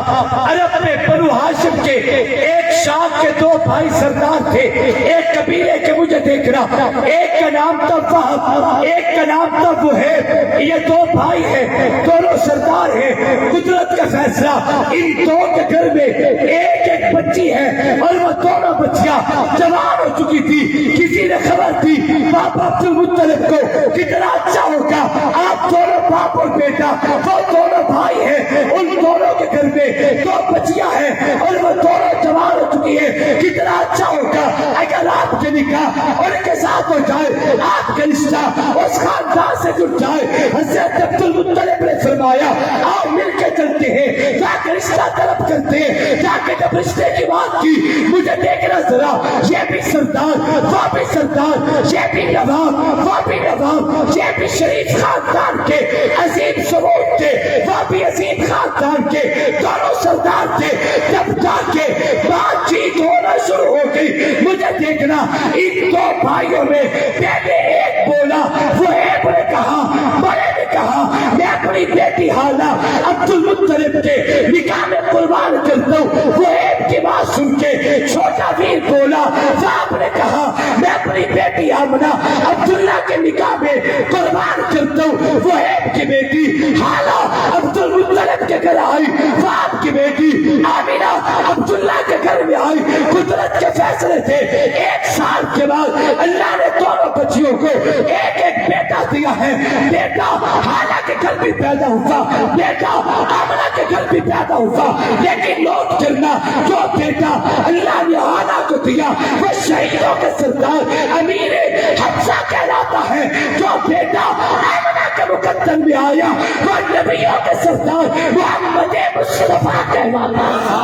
عرب میں بنو ہاشم کے ایک شاخ کے دو بھائی سردار تھے. ایک قبیلے کے مجھے دیکھنا, ایک کا نام تھا وہب, ایک کا نام تھا وہیب. یہ دو بھائی ہیں, دونوں سردار ہیں. قدرت کا فیصلہ, ان دو کے گھر میں ایک بچی ہے اور وہ دونوں بچیاں جوان ہو چکی تھی. کسی نے خبر دی باپ عبد المطلب کو کتنا اچھا ہوگا, آپ دونوں باپ اور بیٹا, وہ دونوں بھائی ہیں, ان دونوں کے گھر میں دو بچیاں ہیں اور وہ دونوں جوان ہو چکی ہیں. کتنا اچھا ہوگا اگر آپ کے نکاح ان کے ساتھ ہو جائے, آپ کا رشتہ اس خاندان سے جڑ جائے. حضرت عبد المطلب نے فرمایا آؤ مل کے چلتے ہیں, جا کے رشتہ طلب کرتے ہیں. جا کے جب رشتے کی بات کی, مجھے دیکھنا ذرا, یہ بھی سردار وہ بھی سردار, یہ بھی نواب وہ بھی نواب, یہ بھی شریف خاندان کے عظیم سرود تھے, وہ بھی عظیم خاندان کے دونوں سردار تھے. جب جا کے بات چیت ہونا شروع ہو گئی, مجھے دیکھنا ان دو بھائیوں میں پہلے ایک بولا, وہ ایک نے کہا, بڑے نے کہا میں اپنی بیٹی حالہ عبد المطلب کے نکاح میں قربان کرتا ہوں. وہ ایک کی بات سن کے چھوٹا ویر بولا, صاحب نے کہا میں اپنی بیٹی آمنہ عبداللہ کے نکاح میں قربان کرتا ہوں. وہ ایک کی بیٹی حالہ عبد المطلب کے گھر آئی, وہ آپ کی بیٹی آمنہ عبداللہ کے گھر میں آئی. قدرت کے فیصلے تھے. ایک سال کے بعد اللہ نے دونوں بچیوں کو ایک ایک بیٹا دیا ہے. بیٹا حالہ کے گھر بھی پیدا ہوا, بیٹا آمنہ کے گھر بھی پیدا ہوا. لیکن نوٹ کرنا, جو بیٹا اللہ نے حالہ کو دیا وہ شہیدوں کے سردار امیر حمزہ کہلاتا ہے. جو بیٹا آمنہ کے مقدم میں آیا وہ نبیوں کے سردار محمد مصطفیٰ کہلاتا ہے.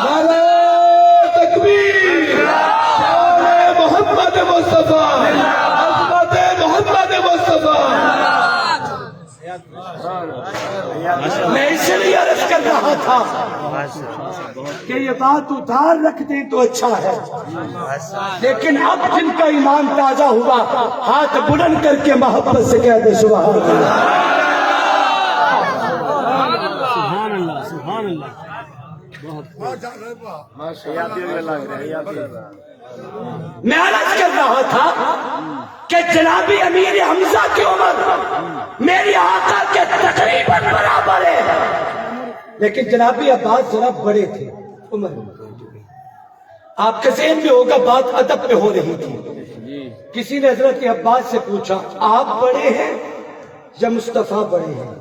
نعرہ تکبیر, شان محمد مصطفیٰ, عظمت محمد مصطفیٰ. میں اس لیے عرض کر رہا تھا کہ یہ بات ادھار رکھ دیں تو اچھا ہے, لیکن اب جن کا ایمان تازہ ہوا ہاتھ بلند کر کے محبت سے کہہ دے سبحان اللہ. سبحان اللہ, سبحان اللہ. میں عرض کر رہا تھا کہ جناب امیر حمزہ کی عمر میری آقا کے تقریباً برابر ہے, لیکن جناب عباس ذرا بڑے تھے عمر میں. آپ کے ذہن میں ہوگا بات ادب پہ ہو رہی تھی. کسی نے حضرت عباس سے پوچھا آپ بڑے ہیں یا مصطفیٰ بڑے ہیں؟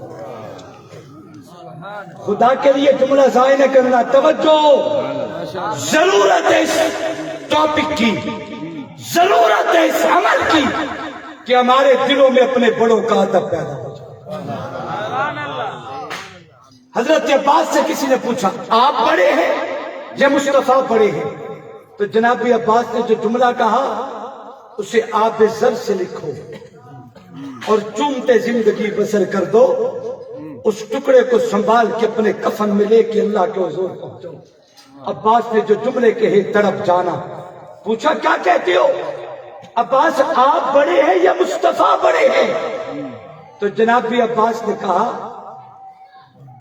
خدا کے لیے جملہ ضائع نہ کرنا, توجہ, ضرورت ہے اس ٹاپک کی, ضرورت ہے اس عمل کی کہ ہمارے دلوں میں اپنے بڑوں کا ادب پیدا ہو جائے. حضرت عباس سے کسی نے پوچھا آپ بڑے ہیں یا مصطفیٰ بڑے ہیں؟ تو جناب عباس نے جو جملہ کہا اسے آب زر سے لکھو اور چومتے زندگی بسر کر دو. اس ٹکڑے کو سنبھال کے اپنے کفن میں لے کے اللہ کے حضور پہنچو. عباس نے جو جملے کہے تڑپ جانا. پوچھا کیا کہتے ہو؟ عباس آپ بڑے ہیں یا مصطفیٰ بڑے ہیں؟ تو جناب عباس نے کہا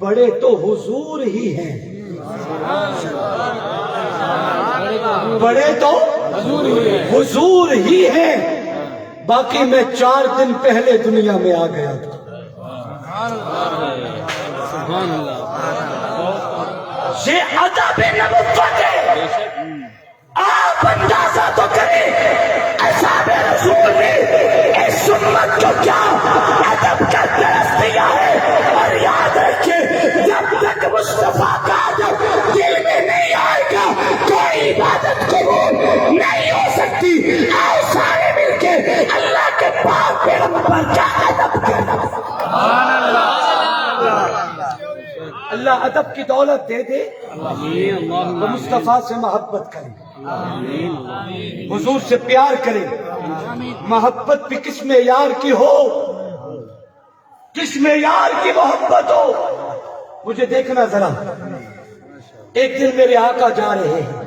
بڑے تو حضور ہی ہیں, بڑے تو حضور ہی ہیں, باقی میں 4 دن پہلے دنیا میں آ گیا تھا. سبحان اللہ. یہ ادب نبوت ہے. آپ اندازہ تو کریں اصحاب رسول نے اس امت کو کیا ادب کا درس دیا ہے. اور یاد رکھیں آؤ سارے مل کے اللہ کے پاک پیغمبر کا ادب کریں۔ اللہ ادب کی دولت دے دے تو مصطفیٰ سے محبت کریں، حضور سے پیار کریں۔ محبت بھی کس معیار کی ہو، کس معیار کی محبت ہو، مجھے دیکھنا ذرا۔ ایک دن میرے آقا جا رہے ہیں،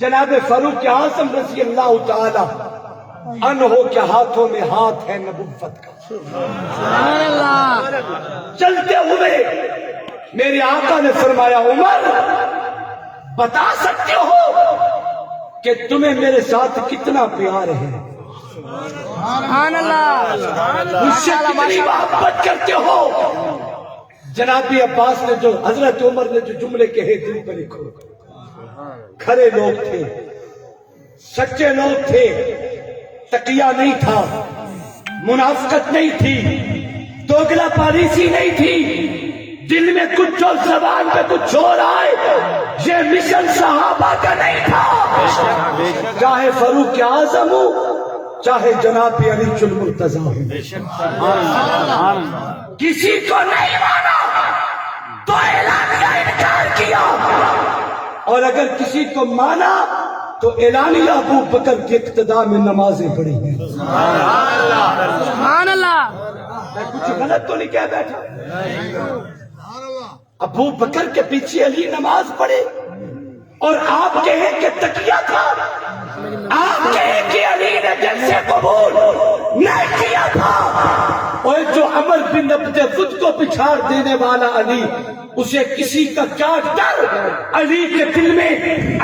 جناب فاروق اعظم رضی اللہ تعالی عنہ کے ہاتھوں میں ہاتھ ہے نبوت کا۔ چلتے ہوئے میرے آقا نے فرمایا عمر بتا سکتے ہو کہ تمہیں میرے ساتھ کتنا پیار ہے، مجھ سے کتنی محبت کرتے ہو؟ جناب عباس نے جو حضرت عمر نے جو جملے کہے دل پر لکھو۔ کھرے لوگ تھے، سچے لوگ تھے، تقیہ نہیں تھا، منافقت نہیں تھی، دوگلا پالیسی نہیں تھی، دل میں کچھ اور زبان پہ کچھ اور آئے، یہ مشن صحابہ کا نہیں تھا۔ چاہے فاروق اعظم ہو، چاہے جناب علی المرتضیٰ ہو، کسی کو نہیں مانا تو اعلانیہ انکار کیا، اور اگر کسی کو مانا تو اعلانیہ ابو بکر کے اقتداء میں نمازیں پڑھی ہیں۔ سبحان اللہ۔ میں کچھ غلط تو نہیں کہہ بیٹھا؟ ابو بکر کے پیچھے علی نماز پڑھے، اور آپ کہیں کہ تقیہ تھا، آپ کہیں کہ علی نے دل سے قبول نہیں کیا تھا، اور جو عمر بن عبد ود کو پچھاڑ دینے والا علی، اسے کسی کا کیا ڈر؟ علی کے دل میں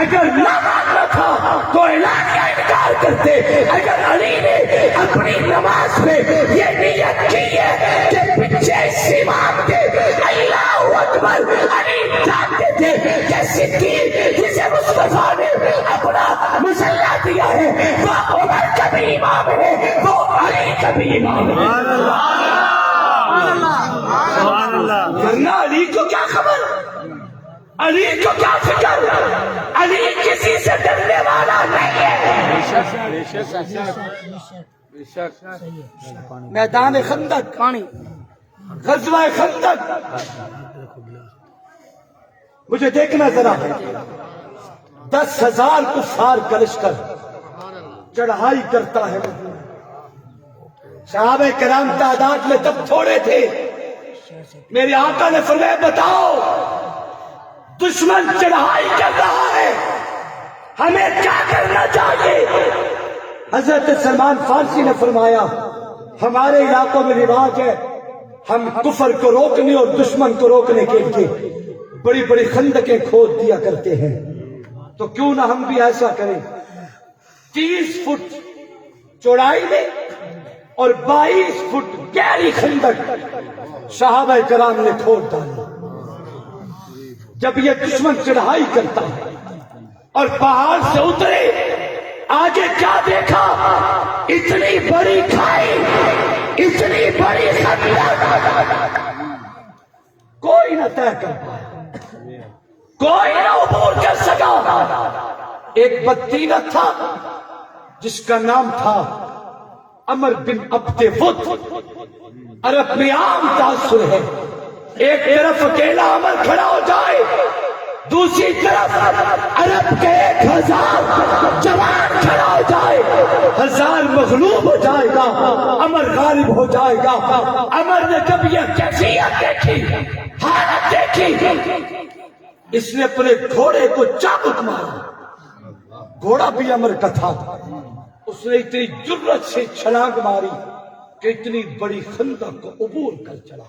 اگر نہ ماننا تھا تو اعلانیہ انکار کرتے۔ اگر علی نے اپنی نماز میں یہ نیت کی ہے کہ پیچھے امام کے اللہ اکبر علی جانتے تھے کہ صدیق جسے مصطفیٰ نے اپنا مسلح دیا ہے وہ عمر کا بھی امام ہے، وہ علی کا بھی امام ہے۔ ورنہ علی کو کیا خبر، علی کو کیا فکر، علی کسی سے ڈرنے والا نہیں ہے۔ میدان خندق، غزوہ خندق، مجھے دیکھنا ذرا، 10,000 کفار کا لشکر چڑھائی کرتا ہے۔ صحابہ کرام تعداد میں تب تھوڑے تھے، میرے آقا نے فرمایا بتاؤ دشمن چڑھائی کر رہا ہے، ہمیں کیا کرنا چاہیے؟ حضرت سلمان فارسی نے فرمایا ہمارے علاقوں میں رواج ہے، ہم کفر کو روکنے اور دشمن کو روکنے کے لیے بڑی بڑی خندقیں کھود دیا کرتے ہیں، تو کیوں نہ ہم بھی ایسا کریں۔ 30 فٹ چوڑائی میں اور 22 فٹ گہری خندق صحابہ کرام نے کھود ڈالا۔ جب یہ دشمن چڑھائی کرتا ہے اور پہاڑ سے اترے، آگے کیا دیکھا؟ اتنی بڑی کھائی، اتنی بڑی خندق، کوئی نہ طے کر پایا، کوئی نہ عبور کر سکا۔ ایک بدتینہ تھا جس کا نام تھا عمر بن عبد ود، عرب میں عام تاثر ہے، ایک طرف اکیلا عمر کھڑا ہو جائے، دوسری طرف عرب کے 1000 جوان کھڑا ہو جائے، 1000 مغلوب ہو جائے گا، عمر غالب ہو جائے گا۔ عمر نے جب یہ کیفیت دیکھی، حالت دیکھی، اس نے اپنے گھوڑے کو چابک مارا، گھوڑا بھی عمر کا تھا، اس نے اتنی جرت سے چھلانگ ماری کہ اتنی بڑی خندق کو عبور کر چلا،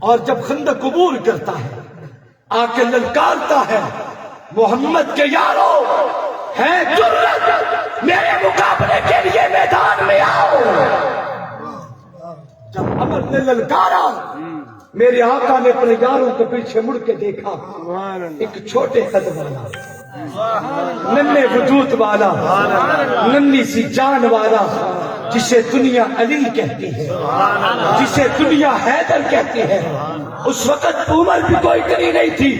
اور جب خندق عبور کرتا ہے آ کے للکارتا ہے محمد کے یارو ہے جرت، میرے مقابلے کے لیے میدان میں آؤ۔ جب عمر نے للکارا، میرے آقا نے اپنے یاروں کے پیچھے مڑ کے دیکھا، ایک چھوٹے قد والا، ننھے وجود والا، ننھی سی جان والا، جسے دنیا علی کہتی ہے، جسے دنیا حیدر کہتی ہے، اس وقت عمر بھی کوئی اتنی نہیں تھی،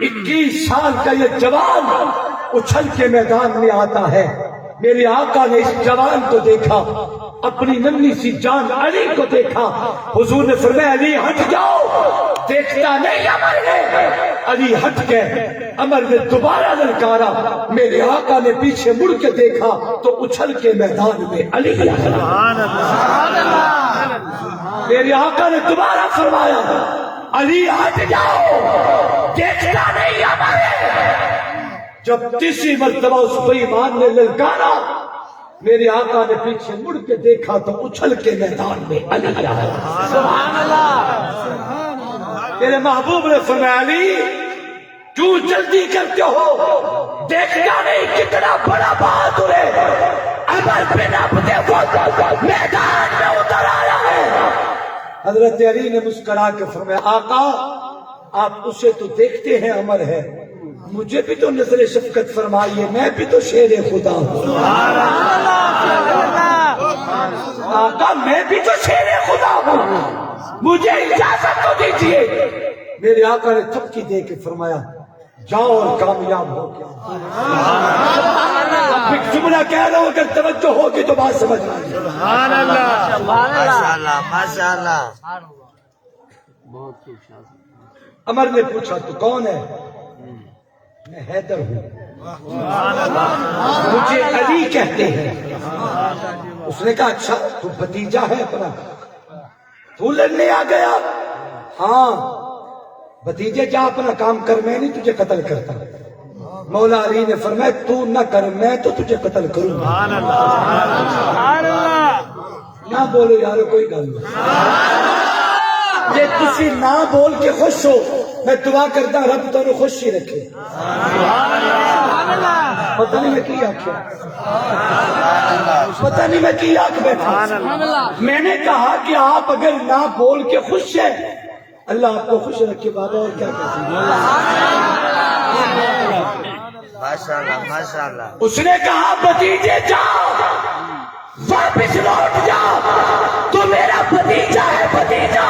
21 سال کا یہ جوان اچھل کے میدان میں آتا ہے. میرے آقا نے اس جوان کو دیکھا, اپنی ننھی سی جان علی کو دیکھا. حضور نے فرمایا علی ہٹ جاؤ, دیکھتا نہیں عمر ہے. علی ہٹ گئے. عمر نے دوبارہ للکارا. میرے آقا نے پیچھے مڑ کے دیکھا تو اچھل کے میدان میں علی کھڑا. میرے آقا نے دوبارہ فرمایا علی ہٹ جاؤ, دیکھتا نہیں عمر ہے. جب تیسری مرتبہ اس بے ایمان نے للکارا, میرے آقا نے پیچھے مڑ کے دیکھا تو اچھل کے میدان میں علی آیا. سبحان اللہ. میرے محبوب نے فرمایا علی کیوں جلدی کرتے ہو, دیکھتا نہیں کتنا بڑا بہادر ہے. عمر بن عبد وقت میدان میں اتر آیا ہے. حضرت علی نے مسکرا کے فرمایا آقا آپ اسے تو دیکھتے ہیں عمر ہے, مجھے بھی تو نظر شفقت فرمائیے, میں بھی تو شیر خدا ہوں. آقا میں بھی تو شیر خدا ہوں, مجھے اجازت تو دیجیے. میرے آقا نے تھپکی دے کے فرمایا جاؤ اور کامیاب ہو گیا. اب ایک جملہ کہہ رہا ہوں, اگر توجہ ہوگی تو بات سمجھ آئے. سبحان اللہ, ماشاءاللہ, ماشاءاللہ. عمر نے پوچھا تو کون ہے؟ میں حیدر ہوں, مجھے علی کہتے ہیں. اس نے کہا اچھا تو بھتیجا ہے اپنا, تو لڑنے آ گیا؟ ہاں بھتیجے جا اپنا کام کر, میں نہیں تجھے قتل کرتا. مولا علی نے فرمایا تو نہ کر, میں تو تجھے قتل کروں گا. نہ بولو یارو کوئی گل نہیں, جے تسی نہ بول کے خوش ہو, میں دعا کرتا رب تمہیں خوش ہی رکھے. پتہ نہیں میں کی آخیا, پتہ نہیں میں کی آخ بیٹھا. میں نے کہا کہ آپ اگر نہ بول کے خوش ہیں, اللہ آپ کو خوش رکھے بابا, اور کیا کہتے ہیں. ماشاءاللہ, ماشاءاللہ. اس نے کہا بھتیجے جاؤ, واپس لوٹ جاؤ, تو میرا بھتیجا ہے بھتیجا,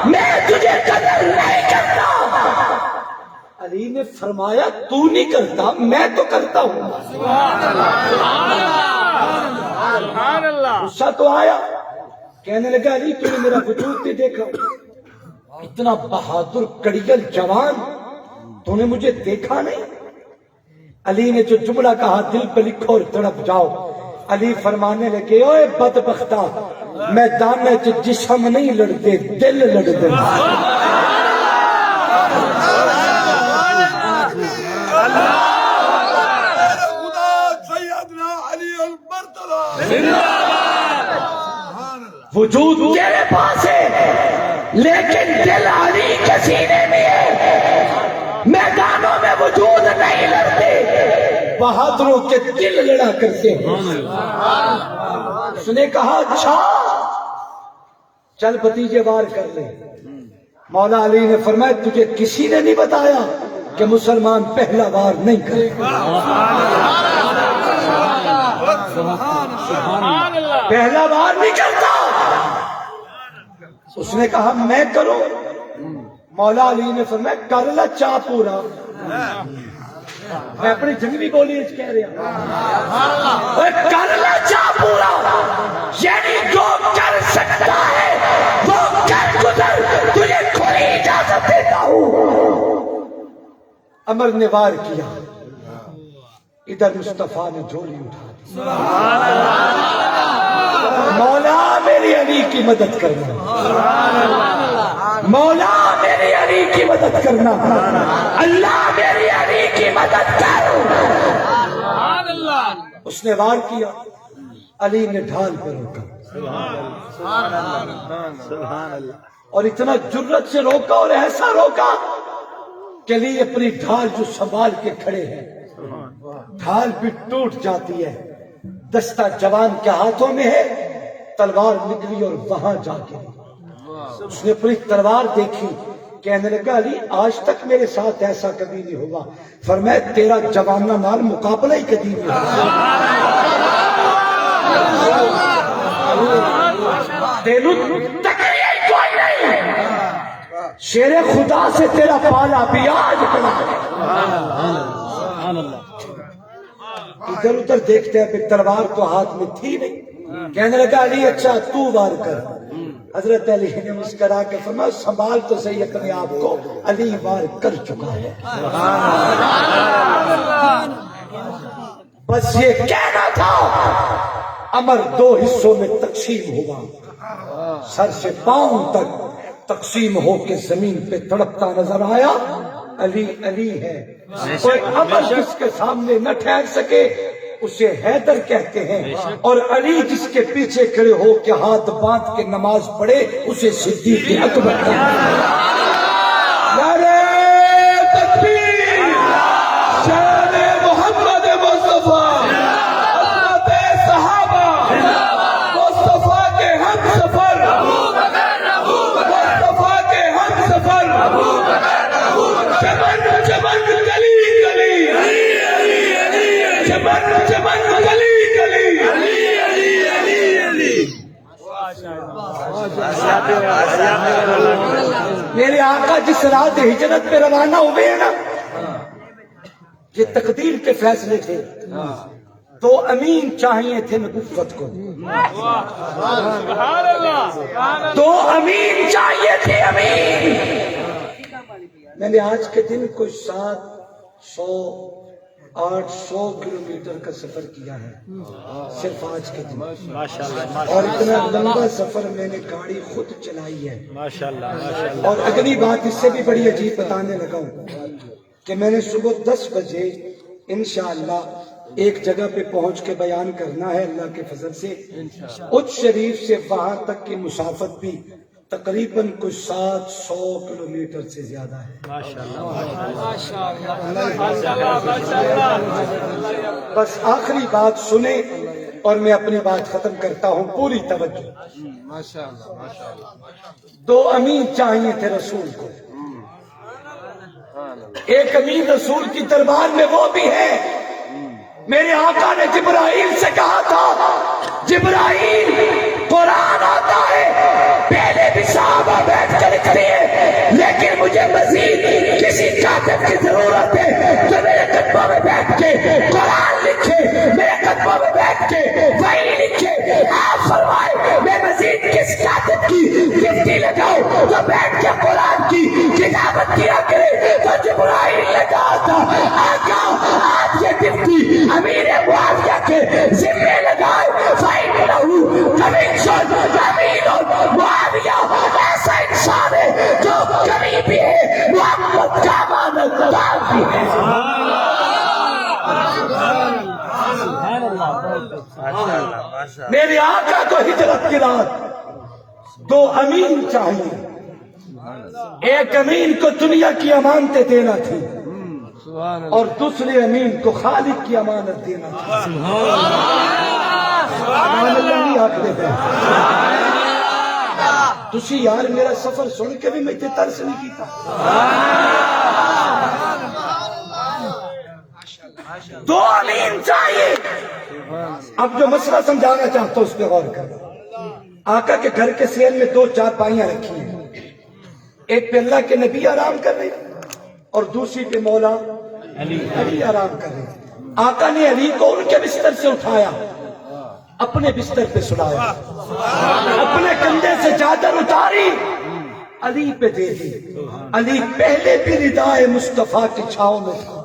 میں تجھے قتل نہیں کرتا. علی نے فرمایا تو نہیں کرتا, میں تو کرتا ہوں. غصہ تو آیا, کہنے لگا علی تو نے میرا وجود بھی دیکھا, اتنا بہادر کڑیل جوان, تو نے مجھے دیکھا نہیں. علی نے جو جملہ کہا دل پہ لکھو اور تڑپ جاؤ. علی فرمانے لگے اوے بدبختہ, میدان میں جسم نہیں لڑتے, دل لڑتے. وجود تیرے پاس ہے لیکن دل علی کے سینے میں ہے. میدانوں میں وجود نہیں لڑتے, بہادروں کے دل لڑا کرتے ہیں. اس نے کہا اچھا چل بھتیجے وار کر لے. مولا علی نے فرمایا تجھے کسی نے نہیں بتایا کہ مسلمان پہلا وار نہیں کرے. پہلا وار نہیں کرتا. اس نے کہا میں کروں. مولا علی نے فرمایا کر لا چا پورا. میں اپنی جنگلی بولی کہہ رہا, کر لا چا پورا, یعنی جو کر سکتا ہے وہ کر گزر, تجھے کھلی اجازت دیتا ہوں. عمر نے وار کیا, ادھر مصطفیٰ نے جھولی اٹھا دی. مولا میری علی کی مدد کرنا, مولا میری علی کی مدد کرنا, اللہ میری علی کی مدد کر. اس نے وار کیا, علی نے ڈھال پہ روکا, اور اتنا جرت سے روکا اور ایسا روکا کہ علی اپنی ڈھال جو سنبھال کے کھڑے ہیں, ڈھال بھی ٹوٹ جاتی ہے. دستہ جوان کے ہاتھوں میں ہے, تلوار نکلی اور وہاں جا کے اس نے اپنی تلوار دیکھی, کہنے لگا علی آج تک میرے ساتھ ایسا کبھی نہیں ہوا. فرمایا تیرا جوانہ نال مقابلہ ہی کبھی نہیں ہوا. کوئی نہیں, شیر خدا سے تیرا پالا بھی آج پڑا. ادھر ادھر دیکھتے ہیں پھر تلوار تو ہاتھ میں تھی نہیں. کہنے لگا علی اچھا تو وار کر. حضرت علی نے مسکرا کے فرمایا سنبھال تو صحیح اپنے آپ کو، علی وار کر چکا ہے. بس یہ کہنا تھا. امر دو حصوں میں تقسیم ہوا، سر سے پاؤں تک تقسیم ہو کے زمین پہ تڑپتا نظر آیا. علی علی ہے. کوئی امر جس کے سامنے نہ ٹھہر سکے اسے حیدر کہتے ہیں، اور علی جس کے پیچھے کھڑے ہو کے ہاتھ باندھ کے نماز پڑھے اسے صدیق اکبر کہتے ہیں. نعرہ تکبیر، شان محمد مصطفیٰ، عظمت صحابہ، مصطفیٰ کے ہم سفر، مصطفیٰ کے ہم سفر، چمن چمن گلی گلی، چمن چمن گلی گلی، میرے آقا جس رات ہجرت پہ روانہ ہوئے ہیں نا، یہ تقدیر کے فیصلے تھے. تو امین چاہیے تھے نبوت کو، تو امین چاہیے تھے امین. میں نے آج کے دن کوئی 700-800 کلومیٹر کا سفر کیا ہے صرف آج کے دن، اور اتنا لمبا سفر میں نے گاڑی خود چلائی ہے. اور اگلی بات اس سے بھی بڑی عجیب بتانے لگا ہوں کہ میں نے صبح 10 بجے انشاءاللہ ایک جگہ پہ پہنچ کے بیان کرنا ہے اللہ کے فضل سے. اجھ شریف سے وہاں تک کی مسافت بھی تقریباً کوئی 700 کلومیٹر سے زیادہ ہے. بس آخری بات سنیں اور میں اپنی بات ختم کرتا ہوں، پوری توجہ. دو امین چاہیے تھے رسول کو. ایک امین رسول کی دربار میں وہ بھی ہے. میرے آقا نے جبرائیل سے کہا تھا جبرائیل قرآن آتا ہے پہلے بھی صحابہ بیٹھ کر لکھتے، لیکن مجھے مزید کسی کاتب کی ضرورت ہے جو میرے قدموں میں بیٹھ کے قرآن لکھے، میرے قدموں میں بیٹھ کے وحی لکھے. آپ فرمائے میں مزید کس کاتب کی ڈیوٹی لگاؤں جو بیٹھ کے قرآن کی کتابت کیا کرے؟ تو جبرائیل نے کہا تھا آقا آپ یہ ڈیوٹی امیر معاویہ کے ذمہ لگائے. فَإِنَّهُ كَمِنْ امین معاویہ ایسا انسان ہے جو کبھی بھی ہے محمد کا امانت دار بھی ہے. میرے آقا کو ہجرت کی رات دو امین چاہیے. ایک امین کو دنیا کی امانتیں دینا تھی اور دوسرے امین کو خالق کی امانت دینا تھی. سبحان اللہ نہیں آخر تھے. تسی یار میرا سفر سن کے بھی میں ترس نہیں کیتا. دو امین چاہیے. اب جو مسئلہ سمجھانا چاہتا ہوں اس پہ غور کرو. آقا کے گھر کے سیل میں 2 چارپائیاں رکھی ہیں، ایک پہ اللہ کے نبی آرام کر رہے اور دوسری پہ مولا علی آرام کر رہے. آقا نے علی کو ان کے بستر سے اٹھایا، اپنے بستر پہ سلایا، اپنے کندھے سے چادر اتاری علی پہ دے دی. علی پہلے بھی ردائے مصطفیٰ کی چھاؤں میں تھا.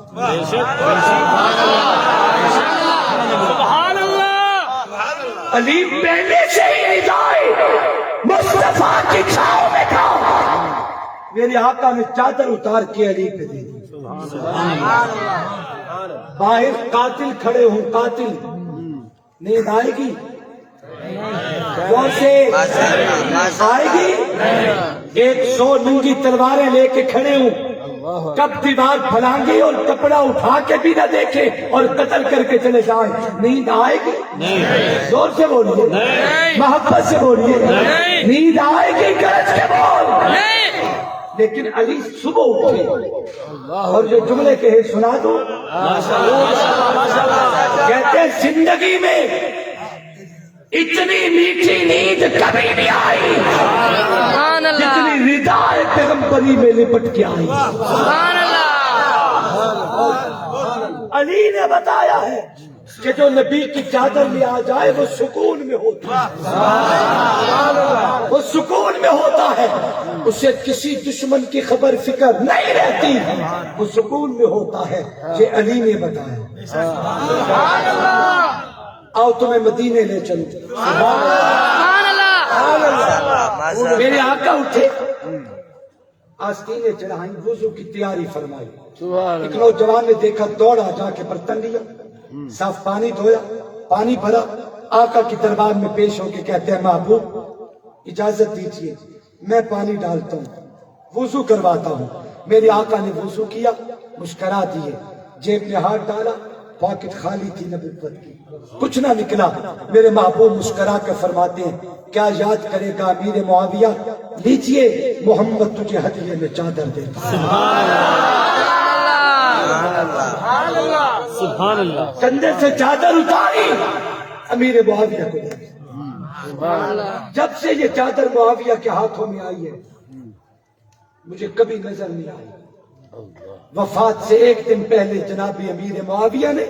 علی پہلے سے ہی ردائے مصطفیٰ کی چھاؤں میں تھا. میرے آقا نے چادر اتار کے علی پہ دے دی. باہر قاتل کھڑے ہوں، قاتل نیند آئے گی؟ کون سے آئے گی؟ 100 ننگی تلواریں لے کے کھڑے ہوں، کب دیوار پھلانگے اور کپڑا اٹھا کے بھی نہ دیکھے اور قتل کر کے چلے جائیں، نیند آئے گی؟ زور سے بولیے، محبت سے بولیے، نیند آئے گی؟ گرج کے بول. لیکن علی صبح اٹھے اور جو جملے کہے سنا دو. کہتے ہیں زندگی میں اتنی میٹھی نیند کبھی نہیں آئی جتنی ردائے پیغمبری میں لپٹ کے آئی. علی نے بتایا ہے کہ جو نبی کی چادر میں آ جائے وہ سکون میں ہوتا ہے، وہ سکون میں ہوتا ہے، اسے کسی دشمن کی خبر فکر نہیں رہتی، وہ سکون میں ہوتا ہے۔ یہ علی نے بتایا۔ آؤ تمہیں مدینے لے چلو۔ میرے آقا اٹھے، آستینیں چڑھائیں، وضو کی تیاری فرمائی۔ ایک نوجوان نے دیکھا، دوڑا جا کے برتن لیا، صاف پانی دھویا، پانی بھرا، آقا کی دربار میں پیش ہو کے کہتے ہیں محبوب اجازت دیجیے میں پانی ڈالتا ہوں، وضو کرواتا ہوں۔ میرے آقا نے وضو کیا، مسکرا دیے، جیب میں ہاتھ ڈالا، پاکٹ خالی تھی نبوت کی، کچھ نہ نکلا۔ میرے محبوب مسکرا کر فرماتے ہیں کیا یاد کرے گا امیر معاویہ، لیجئے محمد تجھے ہدیے میں چادر دیتا ہے۔ سبحان اللہ۔ کندھے سے چادر اتاری، امیر معاویہ کو دی۔ جب سے یہ چادر معاویہ کے ہاتھوں میں آئی ہے مجھے کبھی نظر نہیں آئی۔ وفات سے ایک دن پہلے جناب امیر معاویہ نے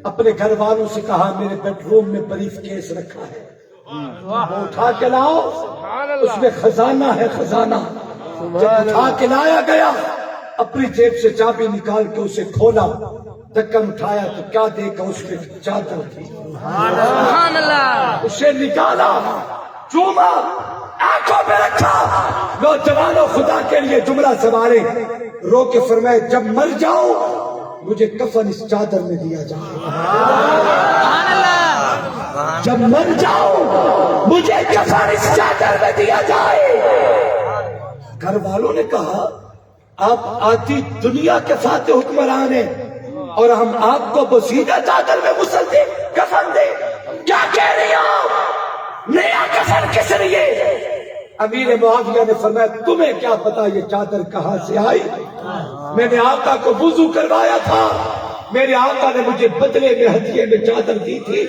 اپنے گھر والوں سے کہا میرے بیڈ روم میں بریف کیس رکھا ہے، وہ اٹھا کے لاؤ، اس میں خزانہ ہے، خزانہ۔ جب اٹھا کے لایا گیا، اپنی جیب سے چابی نکال کے اسے کھولا، ڈھکن اٹھایا تو کیا دیکھا، اس میں چادر تھی۔ اسے نکالا، چوما، آنکھوں پہ رکھا۔ نوجوانوں خدا کے لیے جملہ سنبھالے، رو کے فرمائے جب مر جاؤ مجھے کفن اس چادر میں دیا جائے، جب مر جاؤ مجھے کفن اس چادر میں دیا جائے۔ گھر والوں نے کہا آپ آتی دنیا کے فاتح حکمران ہیں اور ہم آپ کو بسیدہ چادر میں غسل دیں، کفن دیں، کیا کہہ رہی ہو؟ نیا کفن کس لیے؟ امیر معاویہ نے فرمایا تمہیں کیا پتا یہ چادر کہاں سے آئی؟ میں نے آقا کو وضو کروایا تھا، میرے آقا نے مجھے بدلے میں ہدیے میں چادر دی تھی،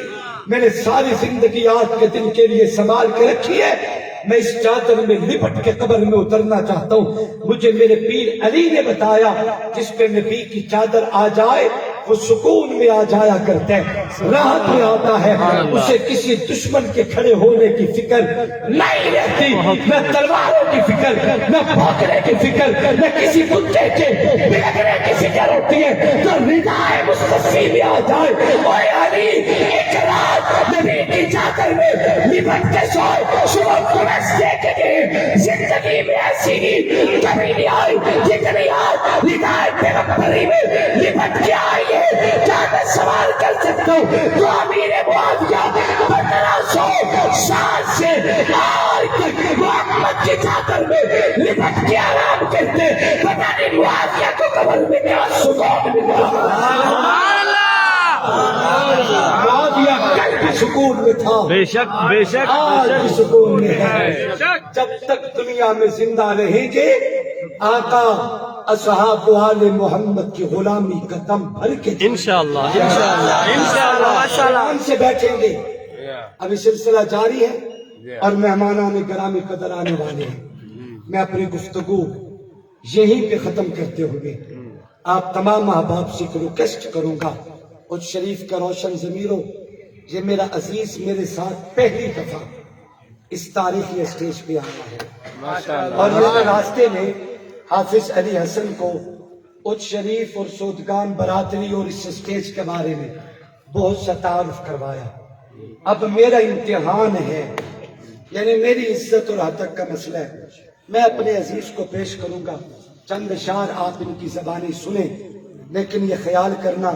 میں نے ساری زندگی آج کے دن کے لیے سنبھال کے رکھی ہے، میں اس چادر میں لپٹ کے قبر میں اترنا چاہتا ہوں۔ مجھے میرے پیر علی نے بتایا جس پہ نبی کی چادر آ جائے وہ سکون میں آ جایا کرتا ہے، راحت میں آتا ہے، اسے کسی دشمن کے کھڑے ہونے کی فکر نہیں رہتی، نہ تلواروں کی فکر، نہ بھوکنے کی فکر، نہ کسی کتے کے بھگنے کی فکر ہوتی ہے۔ تو ردائے مصطفی میں آ جائے، اوے علی ایک رات نبی کی چادر میں لپٹ کے سوئے، صبح تمہیں دیکھیں گے زندگی میں ایسی کبھی نہیں آئی جتنی آج ردائے پیغمبری میں لپٹ کے آئی ہے۔ کیا میں سوال کر سکتا ہوں تو امیر معاویہ 1500 سال سے آج تک محمد کی چادر میں لپٹ کے آرام کرتے، پتہ نہیں معاویہ کو قبر میں کیا سکون ملا۔ معاویہ کل بھی سکون میں تھا، بے شک بے شک آج بھی سکون میں ہے۔ جب تک دنیا میں زندہ رہیں گے آقا اصحاب آل محمد کی غلامی کا دم بھر کے انشاءاللہ انشاءاللہ انشاءاللہ آرام سے بیٹھیں گے۔ ابھی سلسلہ جاری ہے اور مہمانان گرامی قدر آنے والے ہیں۔ میں اپنی گفتگو یہیں پہ ختم کرتے ہوئے آپ تمام احباب سے ریکویسٹ کروں گا، اس شریف کا روشن ضمیروں، یہ میرا عزیز میرے ساتھ پہلی دفعہ اس تاریخی اسٹیج پہ آیا ہے اور میرے راستے میں حافظ علی حسن کو اچ شریف اور سودگان برادری اور اس اسٹیج کے بارے میں بہت سا تعارف کروایا۔ اب میرا امتحان ہے، یعنی میری عزت اور حد تک کا مسئلہ ہے۔ میں اپنے عزیز کو پیش کروں گا، چند اشعار آپ ان کی زبانی سنیں، لیکن یہ خیال کرنا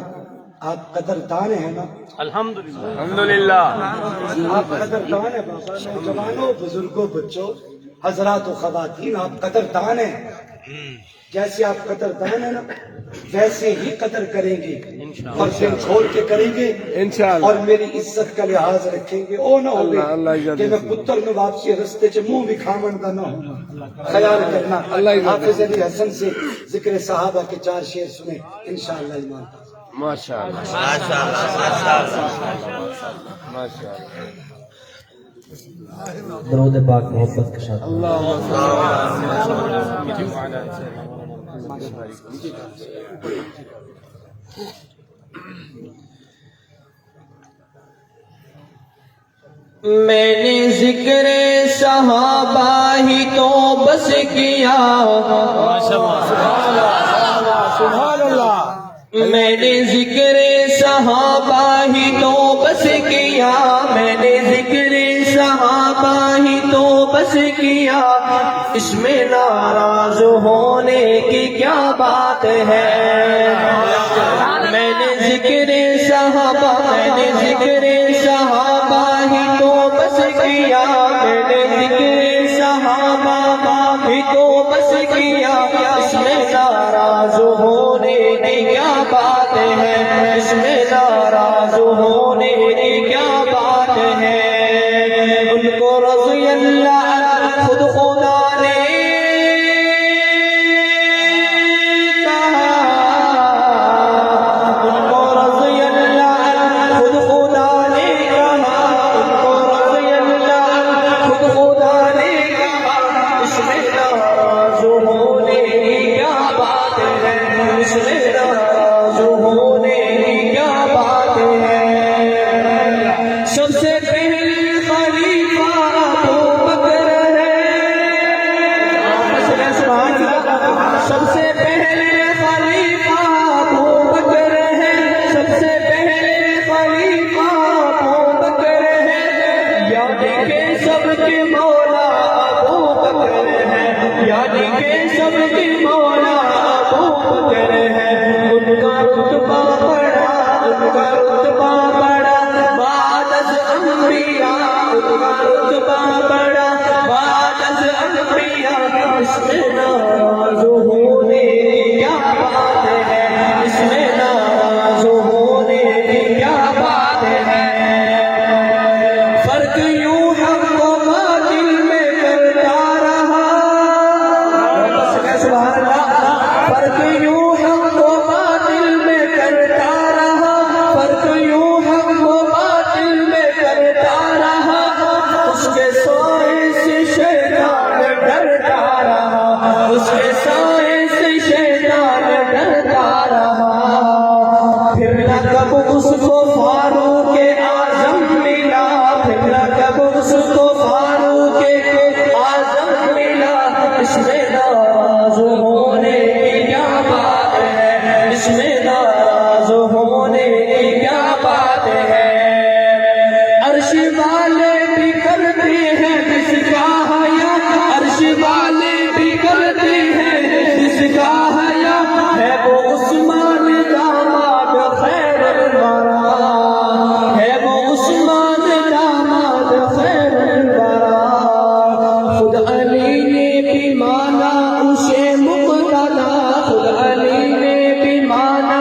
آپ قدردان ہیں نا؟ الحمدللہ الحمدللہ آپ قدردان ہیں بابا، نوجوانوں، بزرگوں، بچوں، حضرات و خواتین، آپ قدردان ہیں۔ جیسے آپ قدردان ہیں نا ویسے ہی قدر کریں گے اور دل کھول کے کریں گے اور میری عزت کا لحاظ رکھیں گے۔ او نہ ہوگے کہ میں پتر میں واپسی رستے سے منہ بھی کھامن دا نہ ہوں، خیال کرنا۔ حافظ علی حسن سے ذکر صحابہ کے 4 شعر سنیں انشاءاللہ ایمان۔ ماشاءاللہ درود پاک محبت کے ساتھ میں نے ذکر صحابہ ہی تو بس کیا، سبحان اللہ. میں نے ذکر صحابہ ہی تو بس کیا، میں نے ذکر صحابہ ہی تو بس کیا، اس میں ناراض ہونے کی کیا بات ہے؟ میں نے ذکر صحابہ، میں نے ذکر صحابہ ہی تو بس کیا، میں نے ذکر صحابہ ہی تو بس کیا، اس میں ناراض ہونے کی کیا بات ہے؟ اس میں ناراض ہونے کی کیا بات ہے؟ ان کو رضی اللہ عنہ خود خدا نے کہا، ان کو رضی اللہ عنہ خود خدا نے کہا، ان کو رضی اللہ عنہ خود خدا نے کہا، اس میں ناراض ہونے کی کیا بات ہے؟ اس میں ناراض ہونے کی کیا بات ہے؟ سب سے پہلے خلیفہ ابو بکر ہے، سب سے پہلے خلیفہ ابو بکر ہے، سب سے پہلے خلیفہ ابو بکر ہے، یعنی کہ سب کے مولا ابو بکر ہے، یعنی کہ سب کے مولا ابو بکر ہے۔ ان کا رتبہ بڑا، ان کا رتبہ بڑا بعد از انبیاء، ان کا رتبہ بڑا بعد از انبیاء، اس میں ناراض ہونے کی کیا بات ہے؟ اس میں ناراض ہونے کی کیا بات ہے؟ فرق یوں حق و باطل میں کرتا رہا، سبحان اللہ، فرق یوں حق و باطل میں کرتا رہا، فرق یوں حق و باطل میں کرتا رہا، اس کے سائے سے شیطان ڈرتا رہا، اس کے سائے سے شیطان ڈرتا رہا۔ پھر نہ کب اس کو فاروق اعظم ملا، پھر نہ کب اس کو فاروق اعظم ملا، اس میں ناراض ہونے کی کیا بات ہے؟ اس میں ناراض ہونے کی کیا بات ہے؟ عرش والے بھی کرتے ہیں جس کا حیا، عرش والے بھی کرتے ہیں جس کا حیا، ہے وہ عثمان داماد خیر الورا، ہے وہ عثمان داماد خیر الورا۔ خود علی نے بھی مانا اسے مقتدا، خود علی نے بھی مانا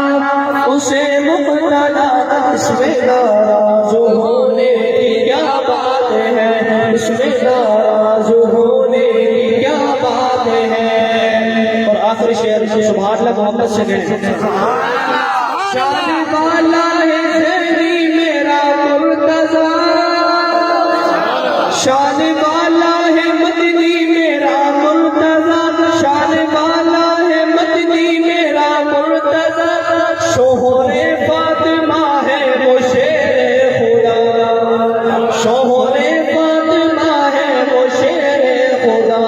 اسے مقتدا، اس میں ناراض ہونے کی کیا بات ہے؟ اس میں ناراض ہونے کی کیا بات ہے؟ اور آخری شعر میں سبحان اللہ محمد سے کہتے ہیں، شان والا ہے زہری میرا مرتضی، شان والا ہے مدنی میرا مرتضی، شان والا ہے مدنی میرا مرتضی، شوہر فاطمہ ہے وہ شیر خدا، شوہر فاطمہ ہے وہ شیر خدا۔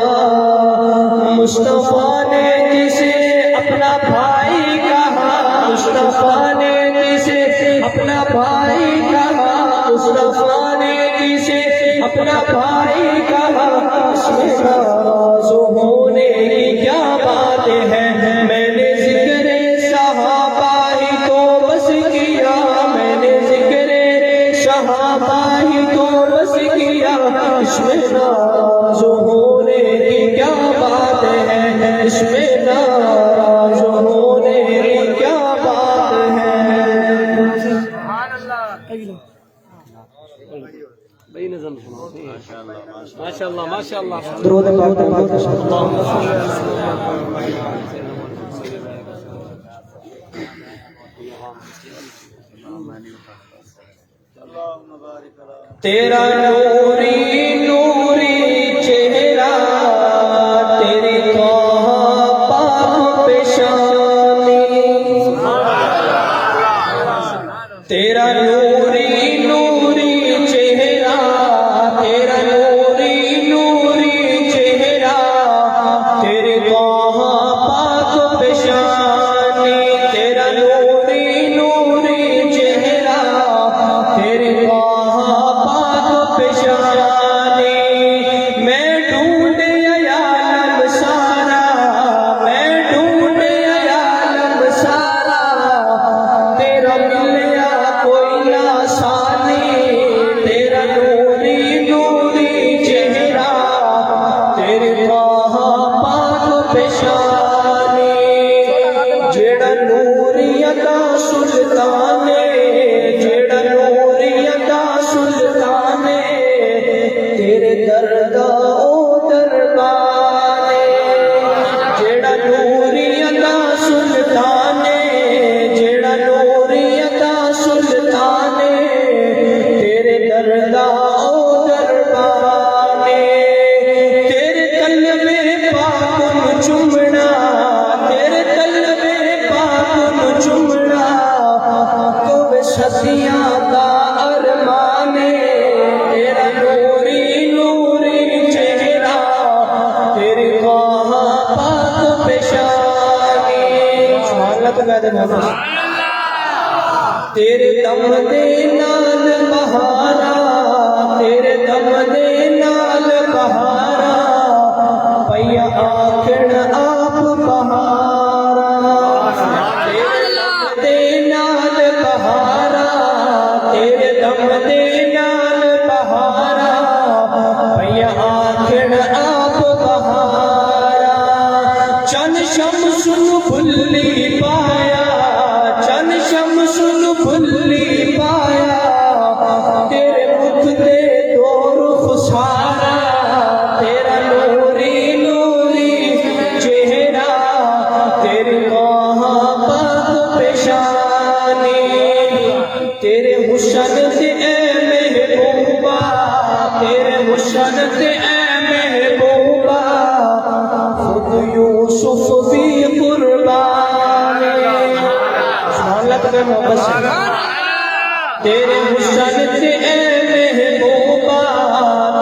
مصطفیٰ نے جسے اپنا بھائی کہا، مصطفیٰ نے جسے اپنا بھائی کہا، مصطفیٰ نے جسے اپنا بھائی کہا، اس میں ناراض ہونے کی کیا بات ہے؟ میں نے ذکر صحابہ ہی تو بس کیا، میں نے ذکر صحابہ ہی تو بس کیا، اس میں ناراض ہونے کی کیا بات ہے؟ اس میں ناراض ہونے کی کیا بات ہے؟ بھائی نظم سناؤ. ماشاء اللہ ماشاء اللہ. درود پاک تلاوت کریں. تیرا نوری نوری چہرہ، تیری پاک پیشانی، تیرا نوری نوری چہرہ، نے تیرا نوری نوری چہرہ تیری خواہ پاک پیشانی تیرے دم دے نال بہارا تیرے دم دے نال بہارا پیا آکھن آپ بہارا تیرے دم دے نال بہارا تیرے دم دے نال بہارا پیا آکھن آپ بہارا چن شمس نو بھلی پایا چن شمس نو بھلی پایا تیرے مکھ دے دور خسارا تیرا نوری نوری چہرہ تیری خواہ پاک پیشانی تیرے حسن سے اے محبوبہ تیرے حسن سے اے محبوبہ خود یوسف بھی قربان تیرے حسن سے اے محبوبہ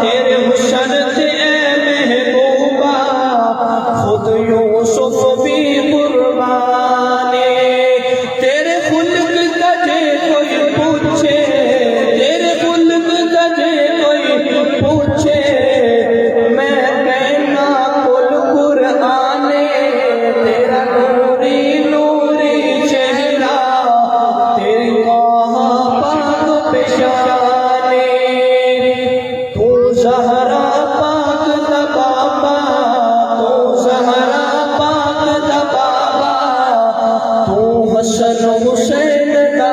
تیرے حسن سے اے محبوبہ خود یوسف بھی قربان تیرے خلق کا جے کوئی پوچھے تیرے خلق کا جے کوئی پوچھے میں کہنا کل قرآن تیرا نوری نوری چہرہ تیری خواہ پاک پیشانی تو زہرا پاک دا بابا تو زہرا پاک دا بابا تو حسن حسین دا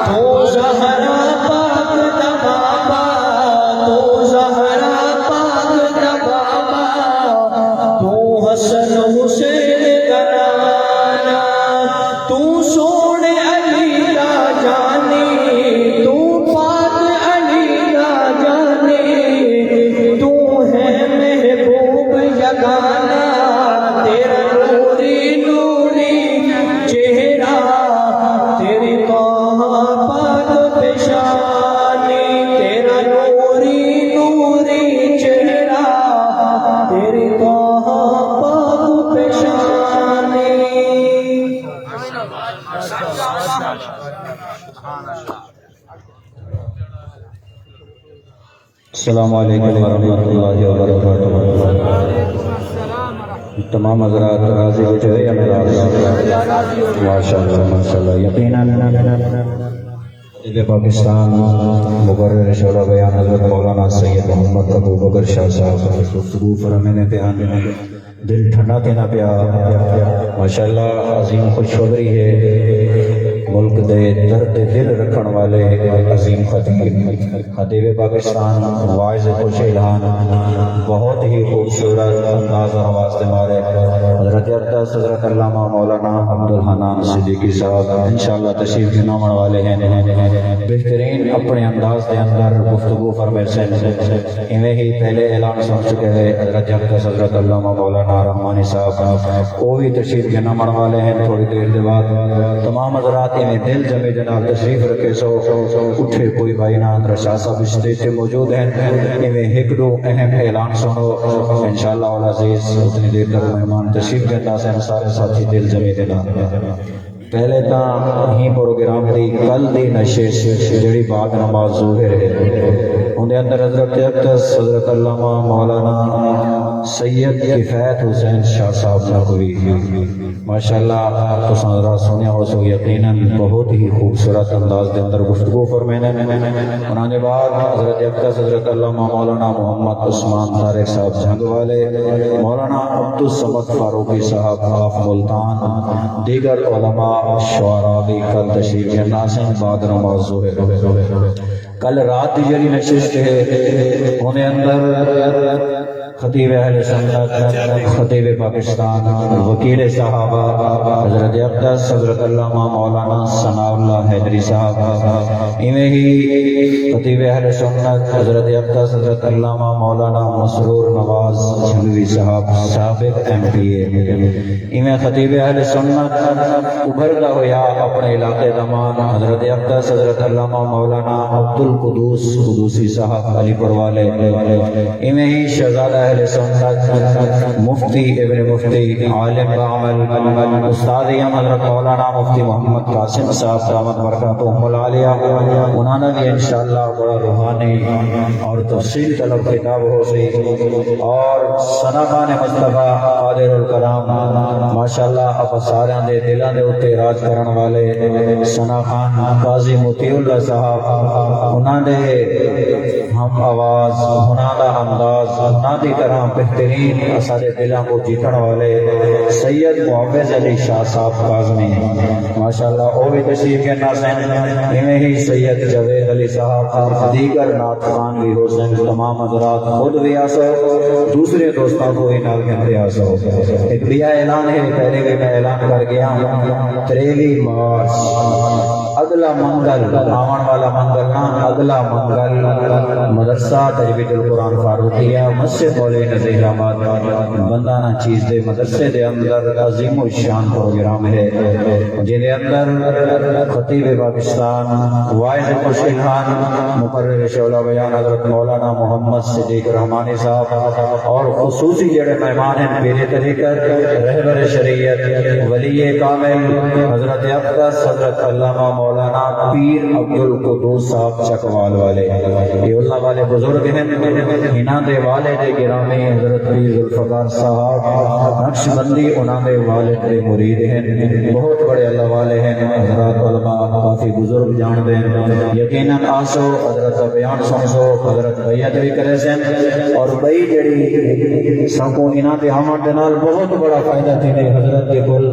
تو زہرا پاک دا بابا تو زہرا پاک دا بابا تو حسن حسین دا نانا تو سونے علی دا جانی تو پاک علی دا جانی تو ہے محبوب یگانا تیرا نوری نوری چہرہ تیری خواہ پاک پیشانی تیرا نوری نوری چہرہ تیری خواہ پاک پیشانی السلام علیکم ورحمۃ اللہ وبرکاتہ تمام حضرات راضی بیٹھے ہوئے ماشاء اللہ یقیناً پاکستان مقرر شعرا بیان حضرت مولانا سید محمد ابو بکر شاہ صاحب گفتگو فرمانے پہ آنے دل ٹھنڈا دینا پیا ماشاءاللہ عظیم خوشخبری ہے ملک دے درد دل رکھن والے عظیم خطیب پاکستان واعظ خوش اعلان بہت ہی خوبصورت انداز اور آواز دے مارے حضرت اقدس حضرت علامہ مولانا عبدالحنان صدیقی صاحب انشاءاللہ تشریف فرما والے ہیں بہترین اپنے انداز دے اندر گفتگو فرمائے سے انہیں ہی پہلے اعلان سن چکے ہیں حضرت اقدس حضرت علامہ مولانا رحمانی صاحب وہ بھی تشریف فرما والے ہیں تھوڑی دیر کے بعد تمام حضرات میں دل جمع جناب تشریف رکھے سو اٹھے کوئی بھائی نام رشا صاحب اسٹیج پہ موجود ہیں میں ایک دو اہم اعلان سنو انشاءاللہ العزیز اتنی دیر تک مہمان تشریف دیتا سے ہم سارے ساتھی دل جمع دینا پہلے تا ہی پروگرام دی کل دی نشست جڑی بعد نماز ظہر ہے ان اندر حضرت اقدس حضرت علامہ مولانا سید کفایت حسین شاہ صاحب نے ہوئی ماشاءاللہ تو سنرا سنیا ہو سو یقیناً بہت ہی خوبصورت انداز دے اندر گفتگو فرمائنے انہوں نے بعد حضرت اقدس حضرت علامہ مولانا محمد عثمان طارق صاحب جنگ والے مولانا عبدالصمد فاروقی صاحب آف ملتان دیگر علماء شعراء بھی کل تشریف کرنا سے بعد نماز ظہر کل رات جڑی نشست ہے انہیں اندر خطیب اہل سنت خطیب پاکستان وکیل صحابہ حضرت اقدس حضرت علامہ مولانا ثناء اللہ حیدری صاحب ایویں ہی خطیب اہل سنت حضرت اقدس حضرت علامہ مولانا مسرور نواز جھنگوی صاحب سابق MP ایویں خطیب اہل سنت ابھردا ہویا اپنے علاقے دمان حضرت اقدس حضرت علامہ مولانا عبد القدوس قدوسی صاحب علی پور والے ایویں ہی شہزادہ اہل سنت مفتی ابن مفتی عالم بعمل استاد حضرت مولانا مفتی محمد قاسم صاحب دامت برکاتہم العالیہ انہوں نے بھی انشاءاللہ بڑا روحانی اور تفصیل طلب کتاب ہو سی اور ثناخان مصطفیٰ قادر الکلام ماشاءاللہ آپ سارے دے دلاں دے اوتے راج کرن والے ثناخان قاضی مطیع اللہ صاحب انہوں نے ہم آواز انہوں دا انداز انہوں دی طرح بہترین سارے دلاں کو جیتن والے سید معوض علی شاہ صاحب کاظمی ماشاءاللہ وہ بھی تشریف کے ناظرین ایویں ہی سید جاوید علی صاحب دیگر نعت خوان بھی حسین تمام حضرات خود بھی آسو دوسرے دوستوں کو ہی نال کہتے آسو ایک بیا اعلان ہے پہلے بھی میں اعلان کر گیا 23 مارچ اگلا منگل آون والا منگل نا اگلا منگل مدرسہ تجوید القرآن فاروقیہ مسجد مولوی نذیر احمد بندانہ چیز دے مدرسے دے اندر عظیم الشان پروگرام ہے جن دے اندر خطیب پاکستان واحد مشکل خان مقرر شعلہ بیان حضرت مولانا محمد صدیق رحمانی صاحب اور خصوصی جڑے مہمان ہیں پیر طریقت رہبر شریعت ولی کامل حضرت اقدس حضرت علامہ مولانا پیر عبد القدوس صاحب چکوال والے یہ اللہ والے بزرگ ہیں انہاں دے والد گرامی حضرت پیر ذوالفقار صاحب نقش بندی انہاں دے والد دے مرید ہیں بہت بڑے اللہ والے ہیں حضرات علماء کافی بزرگ جان دے یقیناً آسو حضرت بیان سنسو حضرت بیعت بھی کرے سن اور بئی جڑی سنکو انہاں دے ہمارے دنال بہت بڑا فائدہ تھی دے حضرت دے کل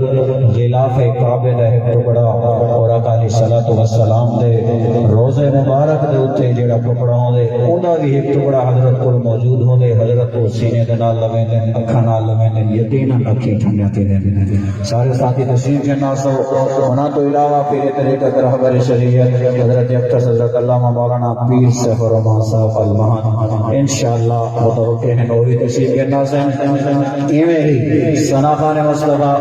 غلاف کعبہ دے تو بڑا اور آقا علیہ الصلوۃ والسلام دے روزے مبارک دے اوتے جڑا ٹکڑا ہوندے اوندا بھی ایک ٹکڑا حضرت کول موجود ہوندے حضرت کو سینے دے نال لویندے اکھاں نال لویندے یقیناً اکھی ٹھنڈیاں تے دے سارے ساتھی تشریف کے ناسو انہاں تو علاوہ پیر طریقت رہبر شریعت حضرت اقدس حضرت علامہ مولانا پیر سیف الرحمن صاحب المہن انشاءاللہ متوقع ہیں نوری تشریف کے ناسو ایویں ہی ثناخان مصطفیٰ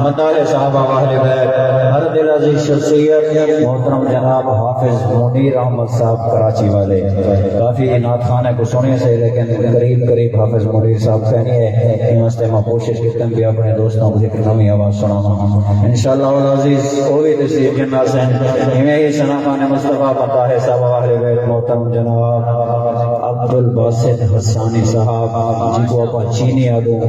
مداح صحابہ اہل بیت ہر دل عزیز شخصیت محترم جناب حافظ منیر احمد صاحب کراچی والے کافی نعت خانے کو سنے سے لیکن قریب قریب حافظ منیر صاحب کہنی ہے کہ مسئلہ میں کوشش کرتا ہوں کہ اپنے دوستوں کو ایک نمی آواز سنانا انشاءاللہ والعزیز وہ بھی تشریف کے ناس ہیں ہمیں ہی ثناخان مصطفیٰ مداح صحابہ اہل بیت محترم جناب عبد الباسط حسانی صاحب جن کو اپا چینی آدھو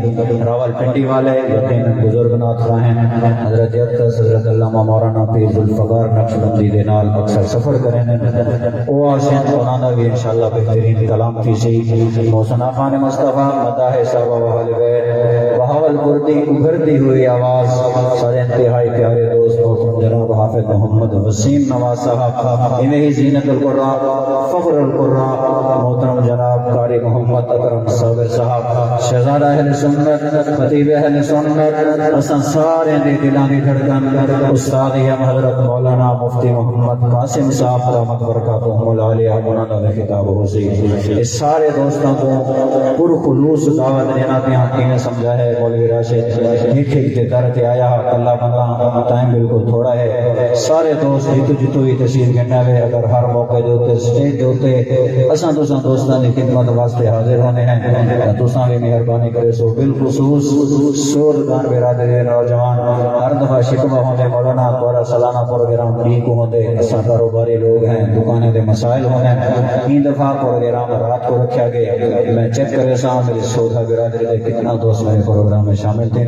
راول پنڈی والے یقین بزرگ نعت خواہ ہیں حضرت اقدس حضرت علامہ مولانا پیر ذوالفقار نقشبندی دے نال اکثر سفر کریں او آسین قرآن بھی انشاءاللہ بہترین کلام کی سی محسن خان مصطفیٰ مداح صحابہ اہل بیت بہاول پردی ابھرتی ہوئی آواز سارے انتہائی پیارے دوست جناب حافظ محمد وسیم نواز صاحب انہیں ہی زینت القرآن فخر القرآن محترم جناب قاری محمد اکرم صابر صاحب شہزادہ اہل سنت خطیب اہل سنت اساں سارے دے دلاں دی دھڑکن استاد حضرت مولانا مفتی محمد قاسم صاحب رحمت برکاتہم العالیہ انہاں دا خطاب ہو سی اس سارے دوستاں کو پر خلوص دعوت دینا پیاں کیویں سمجھا ہے مولوی راشد ایک ایک دے در تے آیا اللہ بندہ ٹائم بالکل تھوڑا ہے سارے دوست جتو ہی تشریف گھننا ہے اگر ہر موقع دے اوتے اسٹیج دے اوتے اساں دوساں دوستاں دی خدمت واسطے حاضر ہونے ہیں تساں بھی مہربانی کرے سو بالخصوص سورگان برادری نوجوان ہر دفعہ شکوہ ہوندے مولانا دوارا سالانہ پروگرام ٹھیک ہوندے اساں کاروباری لوگ ہیں دکانیں دے مسائل ہونے این دفعہ پروگرام رات کو رکھا گیا میں چیک کرے سا میری سودا برادری دے کتنا دوست میرے پروگرام میں شامل تھے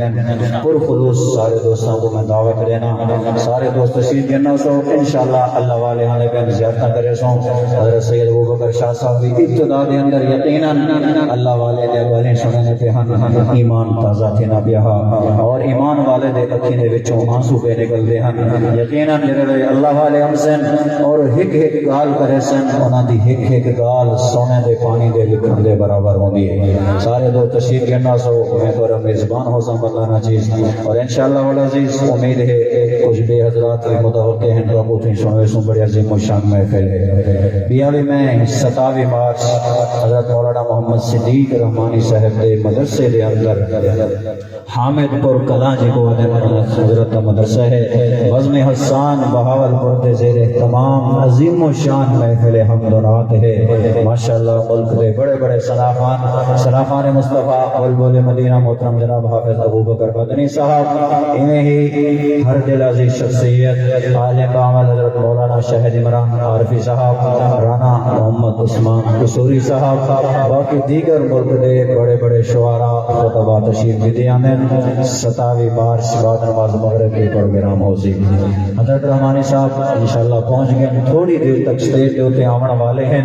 پر خلوص سارے دوستوں کو میں دعوت دینا سارے دوست تشریف گنا سو انشاءاللہ اللہ والے ہانے پہ زیارتاں کرے سو حضرت سید ابوبکر شاہ صاحب بھی ابتدا دے اندر یقیناً اللہ والے دے والے سننے پہ ہن ایمان تازہ تھے نہ بیاہا اور ایمان والے دے اکھیں دے وچوں آنسو پہ نکل دے ہن یقیناً جڑے اللہ والے ہم سن اور ہک ہک گال کرے سن انہاں دی ہک ہک گال سونے دے پانی دے لکھن دے برابر ہوندی ہے سارے دو تشریف گنا سو میں تو میرے زبان ہو سنبھالنا چیز اور انشاءاللہ والعزیز امید ہے کچھ بے حضرات متوقع ہیں تو آپ سنوے سن بڑی عظیم و شان محفل ہے بیاوی میں 27 مارچ حضرت مولانا محمد صدیق رحمانی صاحب دے مدرسے دے اندر حامد پور کلاں جی کو حضرت مدرسہ ہے بزم حسان بہاول پور دے زیر اہتمام عظیم و شان محفل حمد و نعت ہے ماشاءاللہ ملک دے بڑے بڑے سنافان مصطفیٰ بلبل مدینہ محترم جناب حافظ ابو بکر مدنی صاحب انہیں ہی ہر دل عزیز شخصیت عالم بعمل حضرت مولانا شاہد عمران عارفی صاحب رانا محمد عثمان قصوری صاحب باقی دیگر ملک دے بڑے بڑے شعراء خطبہ تشریف بھی دیا میں 27 مارچ بعد نماز مغرب کے پروگرام ہو سی حضرت رحمانی صاحب انشاءاللہ پہنچ گئے تھوڑی دیر تک سٹیج کے اوپر آمن والے ہیں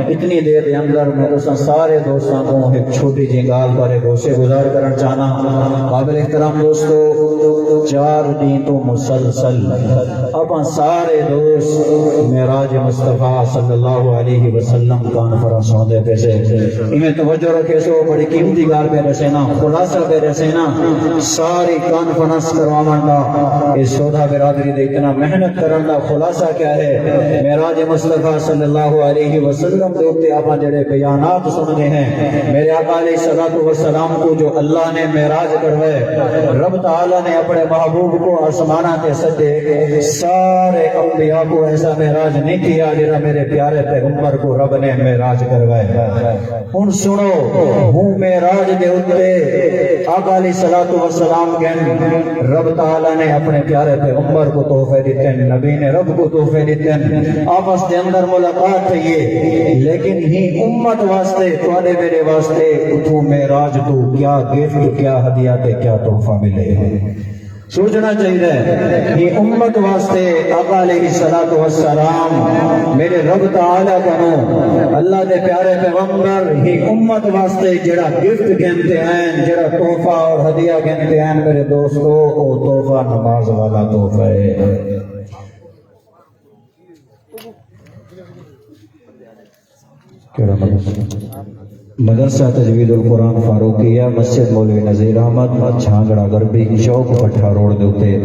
اتنی دیر کے اندر میں تو سارے دوستوں کو ایک چھوٹی جی گال پر گوشے گزار کرنا چاہنا قابل احترام دوستو 4 دن تو مسلسل اپن سارے دوست معراج مصطفیٰ صلی اللہ علیہ وسلم کانفرنس ہوندے پیسے انہیں توجہ رکھے سو بڑی قیمتی گال پہ رسے نا خلاصہ پہ رسے نا ساری کانفرنس کروانا دا اس سودا برادری دے اتنا محنت کرنا خلاصہ کیا ہے معراج مصطفیٰ صلی اللہ علیہ وسلم دوتے آپ جڑے بیانات سننے ہیں میرے آقا علیہ الصلوۃ والسلام کو جو اللہ نے معراج کروائے رب تعالیٰ نے اپنے محبوب کو آسمانہ کے سجے سارے انبیاء کو ایسا معراج نہیں کیا جنہا میرے پیارے پیغمبر کو رب نے معراج کروائے ان سنو ہوں معراج دے اتے آقا علیہ الصلوۃ والسلام کے رب تعالیٰ نے اپنے پیارے پیغمبر کو تحفے دیتے ہیں نبی نے رب کو تحفے دیتے ہیں آپس دے اندر ملاقات ہے لیکن ہی امت واسطے تواڈے میرے واسطے اتھو معراج تو کیا گفٹ کیا ہدیات کیا تحفہ ملے سوچنا چاہیے یہ امت واسطے آقا علیہ الصلوۃ والسلام میرے رب تعالیٰ کنو اللہ دے پیارے پیغمبر ہی امت واسطے جڑا گفٹ گھنتے ہیں جڑا تحفہ اور ہدیہ گھنتے ہیں میرے دوستو وہ تحفہ نماز والا تحفہ ہے مدرسہ تجوید القرآن فاروقیہ مسجد مولوی نذیر احمد جھانگڑا غربی چوک پٹھا روڈ دے اوتے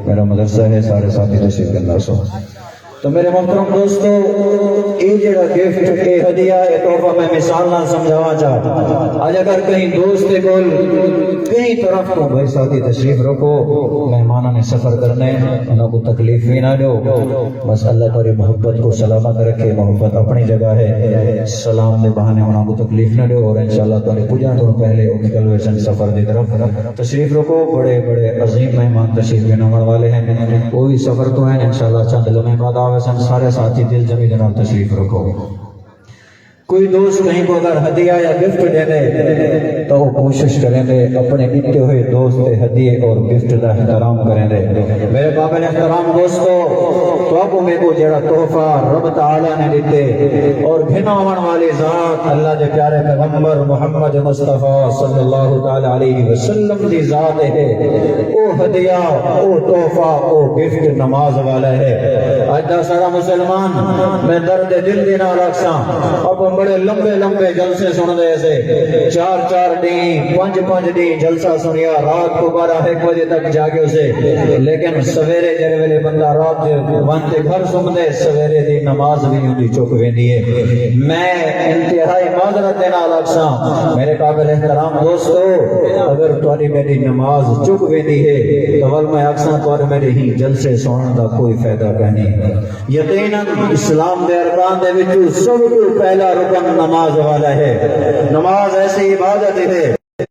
میرا مدرسہ ہے سارے ساتھی تشریف کرنا سو تو میرے محترم دوستو یہ جڑا گفٹ اے ہدیہ اے تحفہ میں مثال نہ سمجھاوا چاہتا آج اگر کہیں دوست کول کہیں طرف کو بھائی ساتھی تشریف رکھو مہمانوں نے سفر کرنے انہوں کو تکلیف بھی نہ دو بس اللہ پر محبت کو سلامت رکھے محبت اپنی جگہ ہے سلام دے بہانے انہوں کو تکلیف نہ دو اور انشاءاللہ تعالی پوجا تو پہلے نکل ویسن سفر دی طرف تشریف رکھو بڑے بڑے عظیم مہمان تشریف لینے والے ہیں وہی سفر تو ہیں انشاءاللہ چند لمحے بعد ویسن سارے ساتھی دل جمی جناب تشریف رکھو کوئی دوست کہیں کو اگر ہدیہ یا گفٹ دے دے تو وہ کوشش کریں دے اپنے دیتے ہوئے دوست ہدیے اور گفٹ کا احترام کریں دے میرے قابل احترام دوستو تو آپ میں کو جڑا تحفہ رب تعالیٰ نے دیتے اور گھناون والی ذات اللہ دے پیارے پیغمبر محمد مصطفیٰ صلی اللہ تعالی علیہ وسلم دی ذات ہے او ہدیہ او تحفہ او گفٹ نماز والا ہے آج دا سارا مسلمان میں درد دل دینا رکھساں اب بڑے لمبے لمبے جلسے سن دے سے 4 دن 5 دن جلسہ سنیا رات کو 12-1 بجے تک جاگے اسے لیکن سویرے جڑے ویلے بندہ رات وانتے گھر سن دے سویرے دی نماز بھی ہوندی چک ویندی ہے میں انتہائی معذرت دینا لگساں میرے قابل احترام دوستو اگر تواڈی میری نماز چک ویندی ہے تو ول میں اکثر تواڈے میرے ہی جلسے سنن دا کوئی فائدہ نہیں یقیناً اسلام دے ارکان دے وچ سب تو پہلا رکن نماز والا ہے نماز ایسی عبادت ہے